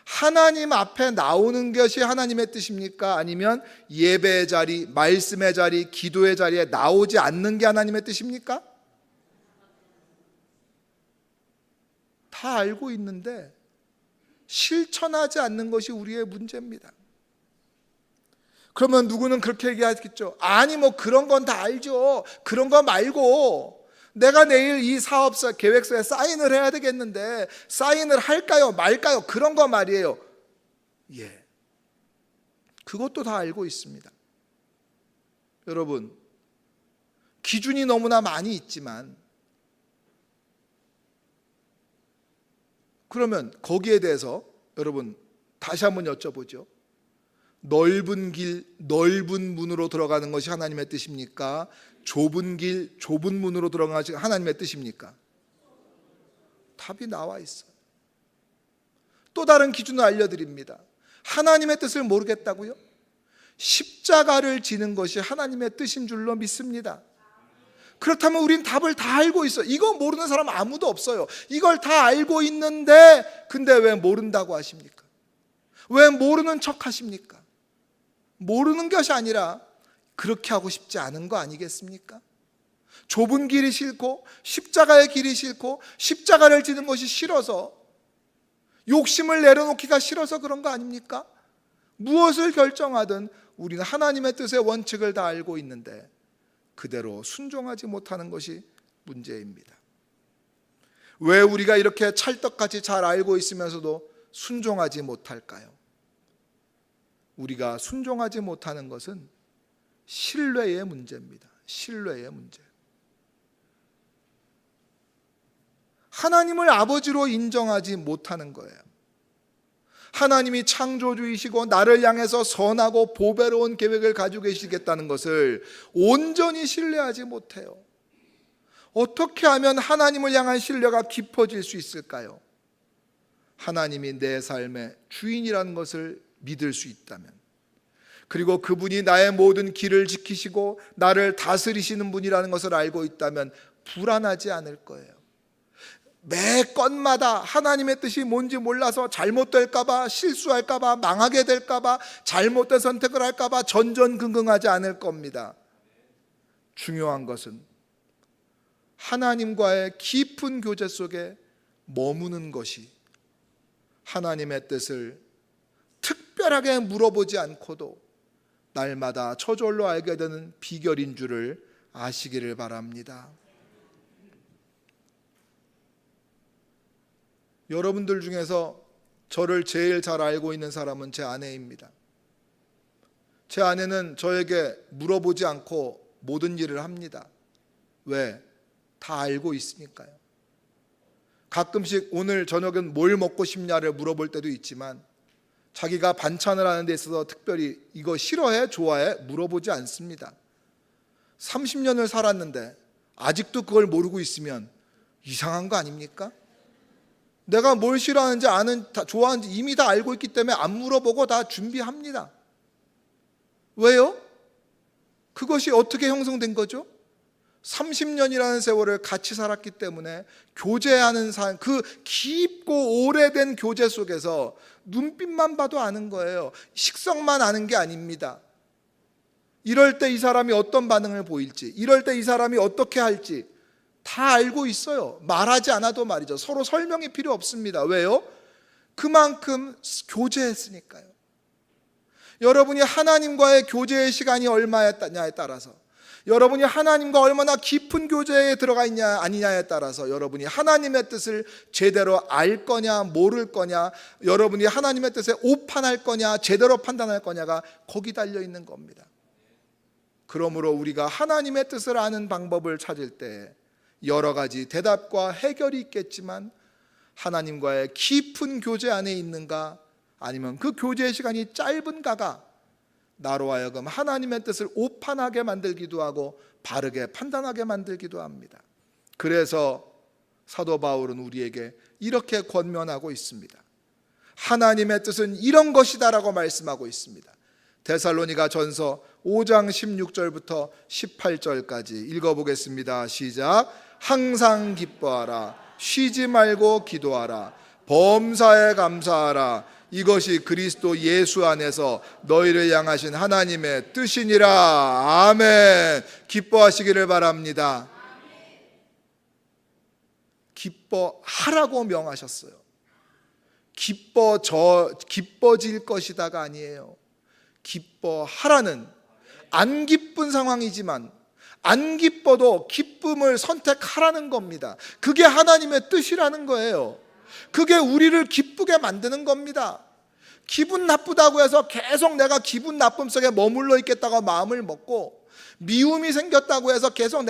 하나님 앞에 나오는 것이 하나님의 뜻입니까? 아니면 예배의 자리, 말씀의 자리, 기도의 자리에 나오지 않는 게 하나님의 뜻입니까? 다 알고 있는데 실천하지 않는 것이 우리의 문제입니다. 그러면 누구는 그렇게 얘기하겠죠. 아니 뭐 그런 건 다 알죠. 그런 거 말고 내가 내일 이 사업서 계획서에 사인을 해야 되겠는데 사인을 할까요 말까요? 그런 거 말이에요. 예, 그것도 다 알고 있습니다. 여러분, 기준이 너무나 많이 있지만 그러면 거기에 대해서 여러분 다시 한번 여쭤보죠. 넓은 길, 넓은 문으로 들어가는 것이 하나님의 뜻입니까? 좁은 길, 좁은 문으로 들어가는 것이 하나님의 뜻입니까? 답이 나와 있어요. 또 다른 기준을 알려드립니다. 하나님의 뜻을 모르겠다고요? 십자가를 지는 것이 하나님의 뜻인 줄로 믿습니다. 그렇다면 우린 답을 다 알고 있어요. 이거 모르는 사람 아무도 없어요. 이걸 다 알고 있는데 근데 왜 모른다고 하십니까? 왜 모르는 척 하십니까? 모르는 것이 아니라 그렇게 하고 싶지 않은 거 아니겠습니까? 좁은 길이 싫고 십자가의 길이 싫고 십자가를 지는 것이 싫어서 욕심을 내려놓기가 싫어서 그런 거 아닙니까? 무엇을 결정하든 우리는 하나님의 뜻의 원칙을 다 알고 있는데 그대로 순종하지 못하는 것이 문제입니다. 왜 우리가 이렇게 찰떡같이 잘 알고 있으면서도 순종하지 못할까요? 우리가 순종하지 못하는 것은 신뢰의 문제입니다. 신뢰의 문제. 하나님을 아버지로 인정하지 못하는 거예요. 하나님이 창조주이시고 나를 향해서 선하고 보배로운 계획을 가지고 계시겠다는 것을 온전히 신뢰하지 못해요. 어떻게 하면 하나님을 향한 신뢰가 깊어질 수 있을까요? 하나님이 내 삶의 주인이라는 것을 믿을 수 있다면, 그리고 그분이 나의 모든 길을 지키시고 나를 다스리시는 분이라는 것을 알고 있다면 불안하지 않을 거예요. 매 건마다 하나님의 뜻이 뭔지 몰라서 잘못될까봐, 실수할까봐, 망하게 될까봐, 잘못된 선택을 할까봐 전전긍긍하지 않을 겁니다. 중요한 것은 하나님과의 깊은 교제 속에 머무는 것이 하나님의 뜻을 특별하게 물어보지 않고도 날마다 저절로 알게 되는 비결인 줄을 아시기를 바랍니다. 여러분들 중에서 저를 제일 잘 알고 있는 사람은 제 아내입니다. 제 아내는 저에게 물어보지 않고 모든 일을 합니다. 왜? 다 알고 있으니까요. 가끔씩 오늘 저녁은 뭘 먹고 싶냐를 물어볼 때도 있지만 자기가 반찬을 하는 데 있어서 특별히 이거 싫어해? 좋아해? 물어보지 않습니다. 30년을 살았는데 아직도 그걸 모르고 있으면 이상한 거 아닙니까? 내가 뭘 싫어하는지 좋아하는지 이미 다 알고 있기 때문에 안 물어보고 다 준비합니다. 왜요? 그것이 어떻게 형성된 거죠? 30년이라는 세월을 같이 살았기 때문에 교제하는 삶, 그 깊고 오래된 교제 속에서 눈빛만 봐도 아는 거예요. 식성만 아는 게 아닙니다. 이럴 때 이 사람이 어떤 반응을 보일지, 이럴 때 이 사람이 어떻게 할지 다 알고 있어요. 말하지 않아도 말이죠. 서로 설명이 필요 없습니다. 왜요? 그만큼 교제했으니까요. 여러분이 하나님과의 교제의 시간이 얼마였냐에 따라서, 여러분이 하나님과 얼마나 깊은 교제에 들어가 있냐 아니냐에 따라서 여러분이 하나님의 뜻을 제대로 알 거냐 모를 거냐, 여러분이 하나님의 뜻에 오판할 거냐 제대로 판단할 거냐가 거기 달려 있는 겁니다. 그러므로 우리가 하나님의 뜻을 아는 방법을 찾을 때 여러 가지 대답과 해결이 있겠지만, 하나님과의 깊은 교제 안에 있는가 아니면 그 교제의 시간이 짧은가가 나로 하여금 하나님의 뜻을 오판하게 만들기도 하고 바르게 판단하게 만들기도 합니다. 그래서 사도 바울은 우리에게 이렇게 권면하고 있습니다. 하나님의 뜻은 이런 것이다라고 말씀하고 있습니다. 데살로니가 전서 5장 16절부터 18절까지 읽어보겠습니다. 시작. 항상 기뻐하라, 쉬지 말고 기도하라, 범사에 감사하라, 이것이 그리스도 예수 안에서 너희를 향하신 하나님의 뜻이니라. 아멘. 기뻐하시기를 바랍니다. 기뻐하라고 명하셨어요. 기뻐질 것이다가 아니에요. 기뻐하라는, 안 기쁜 상황이지만 안 기뻐도 기쁨을 선택하라는 겁니다. 그게 하나님의 뜻이라는 거예요. 그게 우리를 기쁘게 만드는 겁니다. 기분 나쁘다고 해서 계속 내가 기분 나쁨 속에 머물러 있겠다고 마음을 먹고, 미움이 생겼다고 해서 계속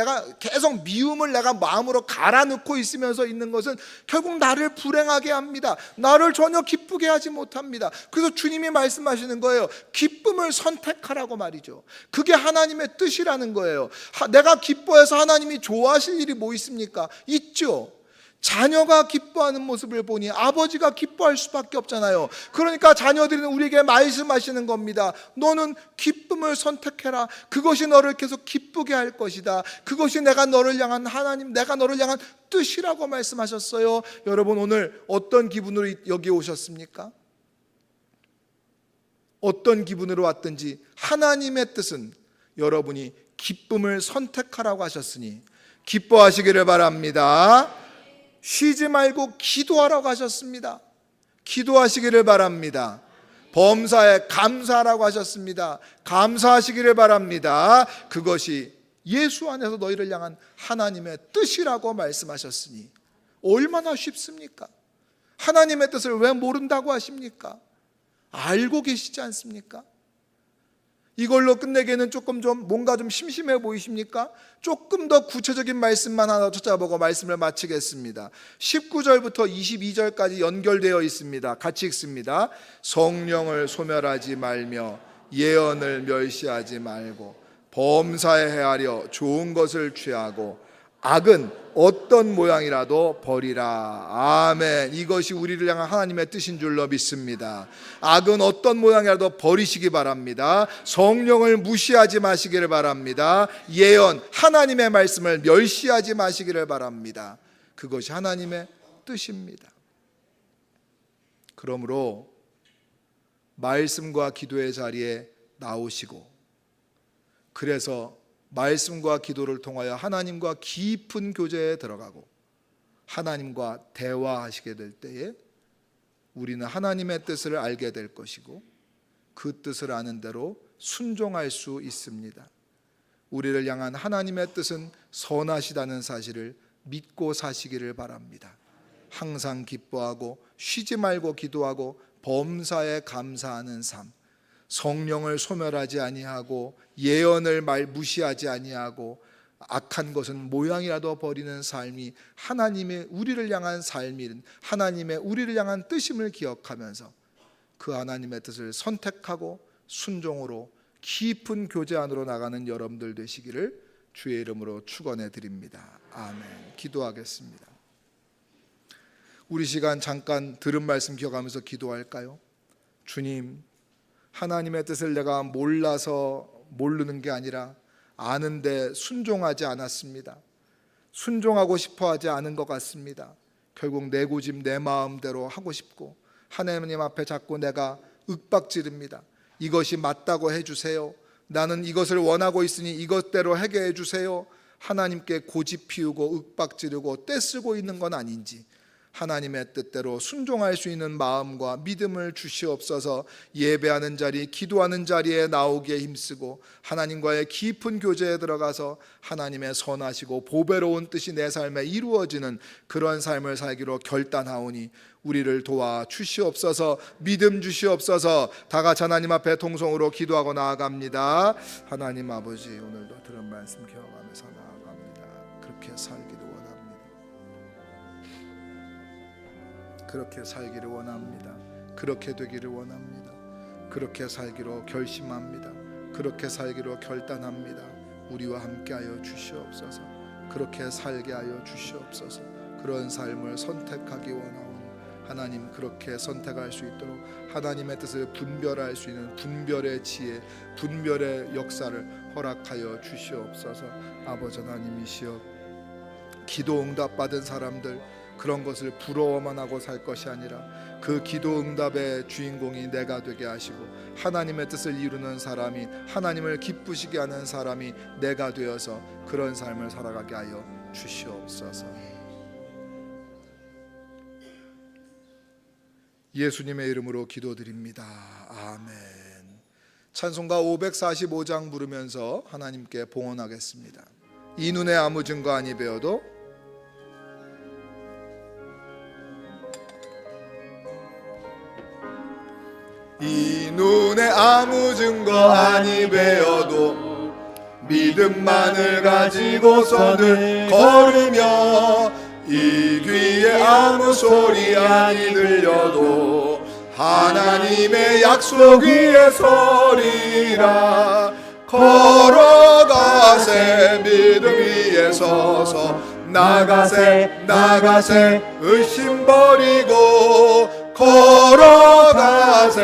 미움을 내가 마음으로 갈아넣고 있으면서 있는 것은 결국 나를 불행하게 합니다. 나를 전혀 기쁘게 하지 못합니다. 그래서 주님이 말씀하시는 거예요. 기쁨을 선택하라고 말이죠. 그게 하나님의 뜻이라는 거예요. 내가 기뻐해서 하나님이 좋아하실 일이 뭐 있습니까? 있죠. 자녀가 기뻐하는 모습을 보니 아버지가 기뻐할 수밖에 없잖아요. 그러니까 자녀들은 우리에게 말씀하시는 겁니다. 너는 기쁨을 선택해라. 그것이 너를 계속 기쁘게 할 것이다. 그것이 내가 너를 향한 하나님, 내가 너를 향한 뜻이라고 말씀하셨어요. 여러분, 오늘 어떤 기분으로 여기 오셨습니까? 어떤 기분으로 왔든지 하나님의 뜻은 여러분이 기쁨을 선택하라고 하셨으니 기뻐하시기를 바랍니다. 쉬지 말고 기도하라고 하셨습니다. 기도하시기를 바랍니다. 범사에 감사하라고 하셨습니다. 감사하시기를 바랍니다. 그것이 예수 안에서 너희를 향한 하나님의 뜻이라고 말씀하셨으니 얼마나 쉽습니까? 하나님의 뜻을 왜 모른다고 하십니까? 알고 계시지 않습니까? 이걸로 끝내기에는 뭔가 좀 심심해 보이십니까? 조금 더 구체적인 말씀만 하나 찾아보고 말씀을 마치겠습니다. 19절부터 22절까지 연결되어 있습니다. 같이 읽습니다. 성령을 소멸하지 말며 예언을 멸시하지 말고 범사에 헤아려 좋은 것을 취하고 악은 어떤 모양이라도 버리라. 아멘. 이것이 우리를 향한 하나님의 뜻인 줄로 믿습니다. 악은 어떤 모양이라도 버리시기 바랍니다. 성령을 무시하지 마시기를 바랍니다. 예언, 하나님의 말씀을 멸시하지 마시기를 바랍니다. 그것이 하나님의 뜻입니다. 그러므로 말씀과 기도의 자리에 나오시고, 그래서 말씀과 기도를 통하여 하나님과 깊은 교제에 들어가고 하나님과 대화하시게 될 때에 우리는 하나님의 뜻을 알게 될 것이고, 그 뜻을 아는 대로 순종할 수 있습니다. 우리를 향한 하나님의 뜻은 선하시다는 사실을 믿고 사시기를 바랍니다. 항상 기뻐하고 쉬지 말고 기도하고 범사에 감사하는 삶, 성령을 소멸하지 아니하고 예언을 무시하지 아니하고 악한 것은 모양이라도 버리는 삶이 하나님의 우리를 향한 삶인 하나님의 우리를 향한 뜻임을 기억하면서 그 하나님의 뜻을 선택하고 순종으로 깊은 교제 안으로 나가는 여러분들 되시기를 주의 이름으로 축원해 드립니다. 아멘. 기도하겠습니다. 우리 시간 잠깐 들은 말씀 기억하면서 기도할까요? 주님, 하나님의 뜻을 내가 몰라서 모르는 게 아니라 아는데 순종하지 않았습니다. 순종하고 싶어 하지 않은 것 같습니다. 결국 내 고집 내 마음대로 하고 싶고 하나님 앞에 자꾸 내가 윽박지릅니다. 이것이 맞다고 해주세요. 나는 이것을 원하고 있으니 이것대로 하게 해주세요. 하나님께 고집 피우고 윽박지르고 떼쓰고 있는 건 아닌지 하나님의 뜻대로 순종할 수 있는 마음과 믿음을 주시옵소서. 예배하는 자리, 기도하는 자리에 나오기에 힘쓰고 하나님과의 깊은 교제에 들어가서 하나님의 선하시고 보배로운 뜻이 내 삶에 이루어지는 그런 삶을 살기로 결단하오니 우리를 도와 주시옵소서. 믿음 주시옵소서. 다 같이 하나님 앞에 통성으로 기도하고 나아갑니다. 하나님 아버지, 오늘도 들은 말씀 기억하면서 나아갑니다. 그렇게 살기를 원합니다. 그렇게 살기를 원합니다. 그렇게 되기를 원합니다. 그렇게 살기로 결심합니다. 그렇게 살기로 결단합니다. 우리와 함께하여 주시옵소서. 그렇게 살게 하여 주시옵소서. 그런 삶을 선택하기 원하오니 하나님, 그렇게 선택할 수 있도록 하나님의 뜻을 분별할 수 있는 분별의 지혜, 분별의 역사를 허락하여 주시옵소서. 아버지 하나님이시여, 기도 응답 받은 사람들, 그런 것을 부러워만 하고 살 것이 아니라 그 기도 응답의 주인공이 내가 되게 하시고 하나님의 뜻을 이루는 사람이, 하나님을 기쁘시게 하는 사람이 내가 되어서 그런 삶을 살아가게 하여 주시옵소서. 예수님의 이름으로 기도드립니다. 아멘. 찬송가 545장 부르면서 하나님께 봉헌하겠습니다. 이 눈에 아무 증거 아니 배어도 이 눈에 아무 증거 아니 배어도 믿음만을 가지고서는 걸으며 이 귀에 아무 소리 아니 들려도 하나님의 약속 위에 서리라. 걸어가세 믿음 위에 서서 나가세 나가세 의심 버리고 걸어가세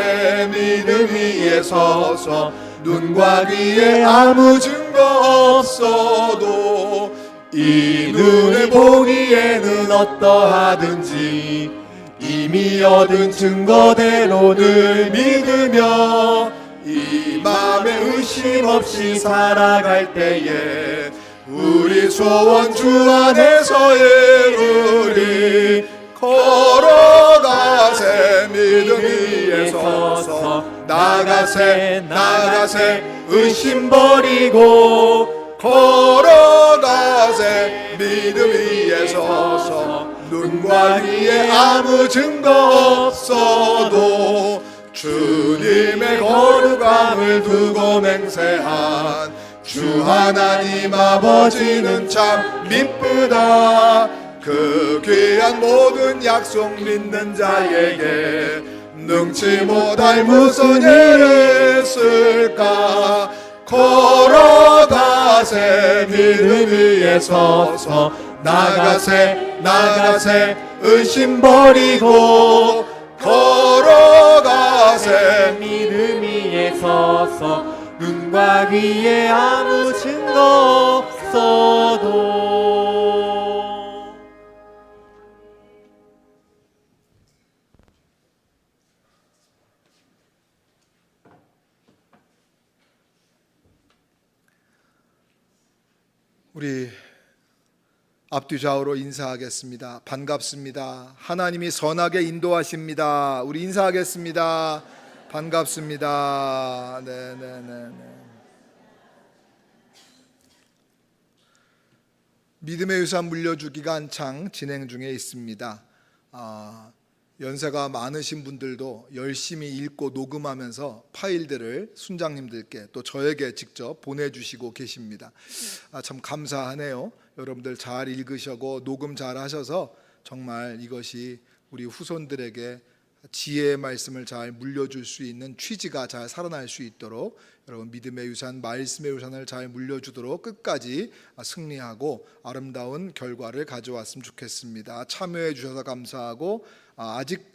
믿음 위에 서서 눈과 귀에 아무 증거 없어도 이 눈을 보기에는 어떠하든지 이미 얻은 증거대로 늘 믿으며 이 맘에 의심 없이 살아갈 때에 우리 소원 주 안에서 이루리. 걸어가세 믿음 위에 서서 나가세 나가세 의심 버리고 걸어가세 믿음 위에 서서 눈과 귀에 아무 증거 없어도 주님의 거룩함을 두고 맹세한 주 하나님 아버지는 참 미쁘다. 그 귀한 모든 약속 믿는 자에게 능치 못할 무슨 일이 있을까. 걸어가세 믿음 위에 서서 나가세 나가세 의심 버리고 걸어가세 믿음 위에 서서 눈과 귀에 아무 증거 없어도. 우리 앞뒤 좌우로 인사하겠습니다. 반갑습니다. 하나님이 선하게 인도하십니다. 우리 인사하겠습니다. 반갑습니다. 네. 믿음의 유산 물려주기가 한창 진행 중에 있습니다. 연세가 많으신 분들도 열심히 읽고 녹음하면서 파일들을 순장님들께 또 저에게 직접 보내주시고 계십니다. 참 감사하네요. 여러분들 잘 읽으시고 녹음 잘 하셔서 정말 이것이 우리 후손들에게 지혜의 말씀을 잘 물려줄 수 있는 취지가 잘 살아날 수 있도록 여러분 믿음의 유산, 말씀의 유산을 잘 물려주도록 끝까지 승리하고 아름다운 결과를 가져왔으면 좋겠습니다. 참여해 주셔서 감사하고 아직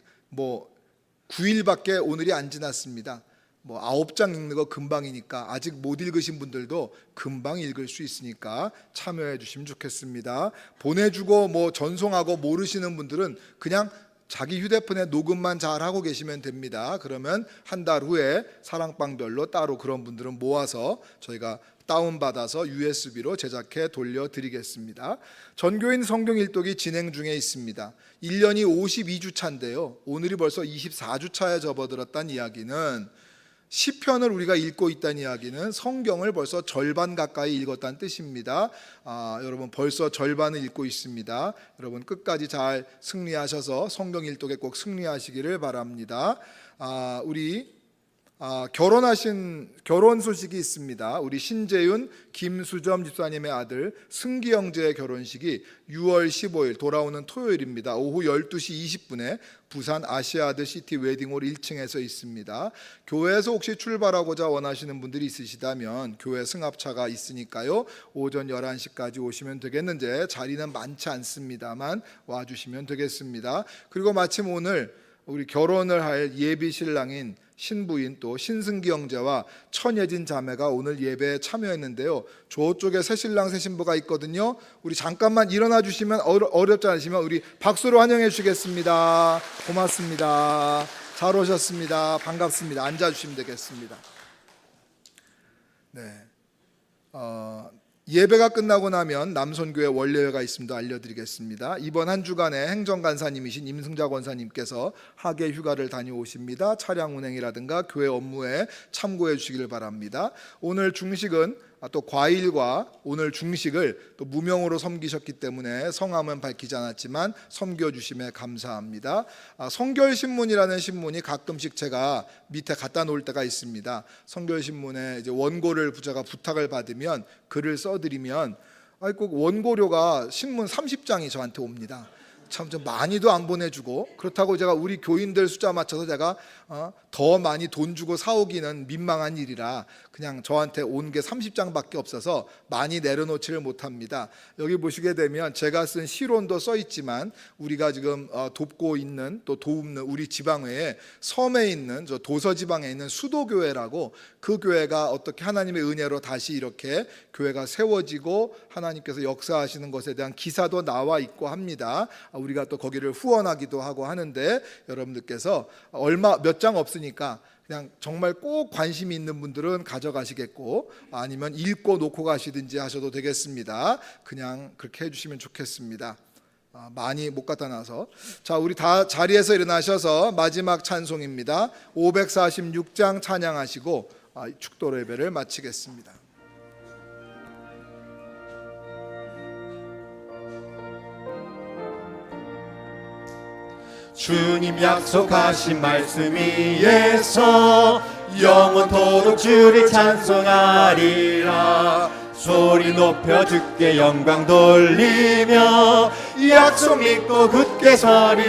9일밖에 오늘이 안 지났습니다. 9장 읽는 거 금방이니까 아직 못 읽으신 분들도 금방 읽을 수 있으니까 참여해 주시면 좋겠습니다. 보내주고 전송하고 모르시는 분들은 그냥 자기 휴대폰에 녹음만 잘 하고 계시면 됩니다. 그러면 한 달 후에 사랑방별로 따로 그런 분들은 모아서 저희가 다운받아서 USB로 제작해 돌려드리겠습니다. 전교인 성경 일독이 진행 중에 있습니다. 1년이 52주 차인데요. 오늘이 벌써 24주 차에 접어들었다는 이야기는 시편을 우리가 읽고 있다는 이야기는 성경을 벌써 절반 가까이 읽었다는 뜻입니다. 여러분 벌써 절반을 읽고 있습니다. 여러분 끝까지 잘 승리하셔서 성경 일독에 꼭 승리하시기를 바랍니다. 우리 결혼 소식이 있습니다. 우리 신재윤, 김수점 집사님의 아들 승기 형제의 결혼식이 6월 15일 돌아오는 토요일입니다. 오후 12시 20분에 부산 아시아드 시티 웨딩홀 1층에서 있습니다. 교회에서 혹시 출발하고자 원하시는 분들이 있으시다면 교회 승합차가 있으니까요. 오전 11시까지 오시면 되겠는데 자리는 많지 않습니다만 와주시면 되겠습니다. 그리고 마침 오늘 우리 결혼을 할 예비 신랑인 신부인 또 신승기 형제와 천예진 자매가 오늘 예배에 참여했는데요. 저쪽에 새신랑 새신부가 있거든요. 우리 잠깐만 일어나 주시면 어렵지 않으시면 우리 박수로 환영해 주시겠습니다. 고맙습니다. 잘 오셨습니다. 반갑습니다. 앉아 주시면 되겠습니다. 네. 예배가 끝나고 나면 남손교회 원례회가 있음도 알려드리겠습니다. 이번 한 주간에 행정간사님이신 임승자 권사님께서 하계 휴가를 다녀오십니다. 차량 운행이라든가 교회 업무에 참고해 주시기를 바랍니다. 오늘 중식은 또 과일과 오늘 중식을 또 무명으로 섬기셨기 때문에 성함은 밝히지 않았지만 섬겨주심에 감사합니다. 성결신문이라는 신문이 가끔씩 제가 밑에 갖다 놓을 때가 있습니다. 성결신문에 이제 원고를 제가 부탁을 받으면 글을 써드리면 꼭 원고료가 신문 30장이 저한테 옵니다. 참 좀 많이도 안 보내주고 그렇다고 제가 우리 교인들 숫자 맞춰서 제가 더 많이 돈 주고 사오기는 민망한 일이라 그냥 저한테 온 게 30장밖에 없어서 많이 내려놓지를 못합니다. 여기 보시게 되면 제가 쓴 시론도 써 있지만 우리가 지금 돕고 있는 또 돕는 우리 지방회에 섬에 있는 저 도서지방에 있는 수도교회라고 그 교회가 어떻게 하나님의 은혜로 다시 이렇게 교회가 세워지고 하나님께서 역사하시는 것에 대한 기사도 나와 있고 합니다. 우리가 또 거기를 후원하기도 하고 하는데 여러분들께서 몇 장 없으니까 그냥 정말 꼭 관심이 있는 분들은 가져가시겠고 아니면 읽고 놓고 가시든지 하셔도 되겠습니다. 그냥 그렇게 해주시면 좋겠습니다. 많이 못 갖다 놔서. 자, 우리 다 자리에서 일어나셔서 마지막 찬송입니다. 546장 찬양하시고 축도 예배를 마치겠습니다. 주님 약속하신 말씀 위에서 영원토록 주를 찬송하리라. 소리 높여 주께 영광 돌리며 약속 믿고 굳게 서리라.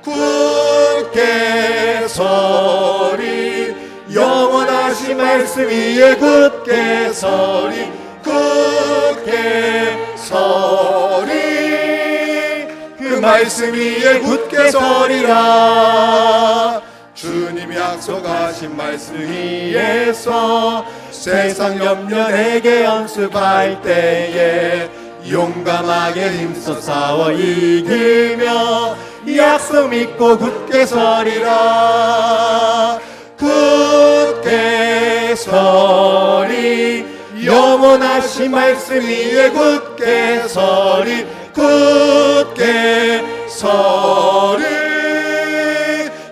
굳게 서리 영원하신 말씀 위에 굳게 서리. 굳게 서리 그 말씀 위에 굳게 서리라. 주님 약속하신 말씀 위에서 세상 염려 내게 연습할 때에 용감하게 힘써 싸워 이기며 약속 믿고 굳게 서리라. 굳게 서리 영원하신 말씀 위에 굳게 서리. 굳게 서리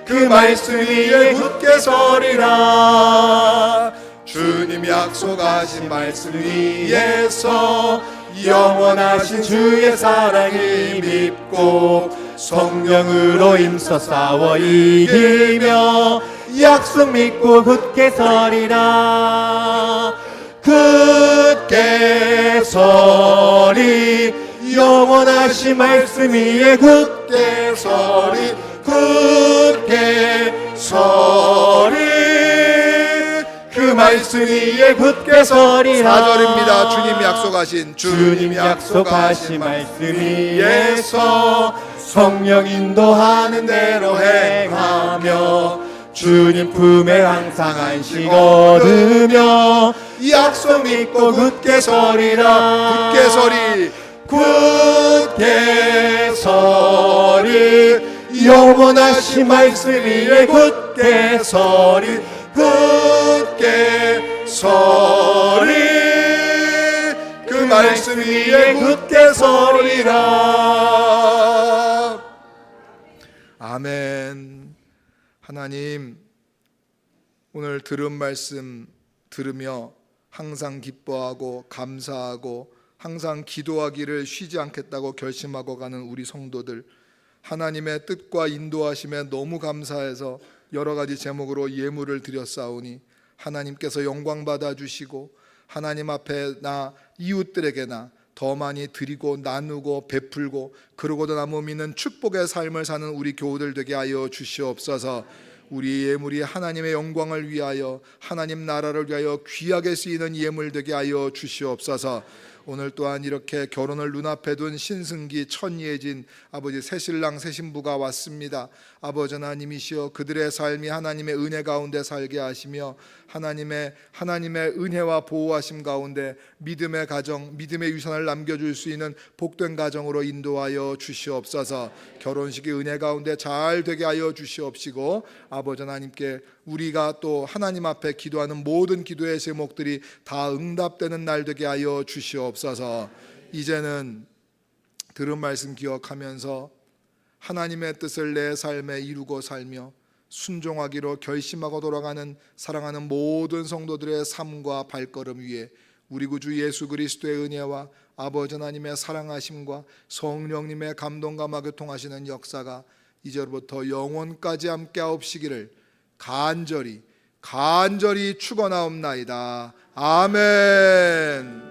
그 말씀 위에 굳게 서리라. 주님 약속하신 말씀 위에서 영원하신 주의 사랑이 믿고 성령으로 힘써 싸워 이기며 약속 믿고 굳게 서리라. 굳게 서리 영원하신 말씀 위에 굳게 서리. 굳게 서리 그 말씀 위에 굳게 서리라. 4절입니다. 주님이 약속하신 말씀 위에서 성령 인도하는 대로 행하며 주님 품에 항상 안식 얻으며 약속 믿고 굳게 서리라. 굳게 서리 영원하신 말씀 위에 굳게 서리 굳게 서리 그 말씀 위에 굳게 서리라. 아멘. 하나님, 오늘 들은 말씀 들으며 항상 기뻐하고 감사하고 항상 기도하기를 쉬지 않겠다고 결심하고 가는 우리 성도들, 하나님의 뜻과 인도하심에 너무 감사해서 여러 가지 제목으로 예물을 드렸사오니 하나님께서 영광 받아 주시고 하나님 앞에 나 이웃들에게나 더 많이 드리고 나누고 베풀고 그러고도 남음 있는 축복의 삶을 사는 우리 교우들 되게 하여 주시옵소서. 우리 예물이 하나님의 영광을 위하여 하나님 나라를 위하여 귀하게 쓰이는 예물 되게 하여 주시옵소서. 오늘 또한 이렇게 결혼을 눈앞에 둔 신승기 천예진 아버지 새신랑 새신부가 왔습니다. 아버지 하나님이시여 그들의 삶이 하나님의 은혜 가운데 살게 하시며 하나님의 은혜와 보호하심 가운데 믿음의 가정, 믿음의 유산을 남겨줄 수 있는 복된 가정으로 인도하여 주시옵소서. 결혼식이 은혜 가운데 잘 되게 하여 주시옵시고 아버지 하나님께 우리가 또 하나님 앞에 기도하는 모든 기도의 제목들이 다 응답되는 날 되게 하여 주시옵소서. 이제는 들은 말씀 기억하면서 하나님의 뜻을 내 삶에 이루고 살며 순종하기로 결심하고 돌아가는 사랑하는 모든 성도들의 삶과 발걸음 위에 우리 구주 예수 그리스도의 은혜와 아버지 하나님의 사랑하심과 성령님의 감동과 교통하시는 역사가 이제부터 영원까지 함께하옵시기를 간절히 축원하옵나이다. 아멘.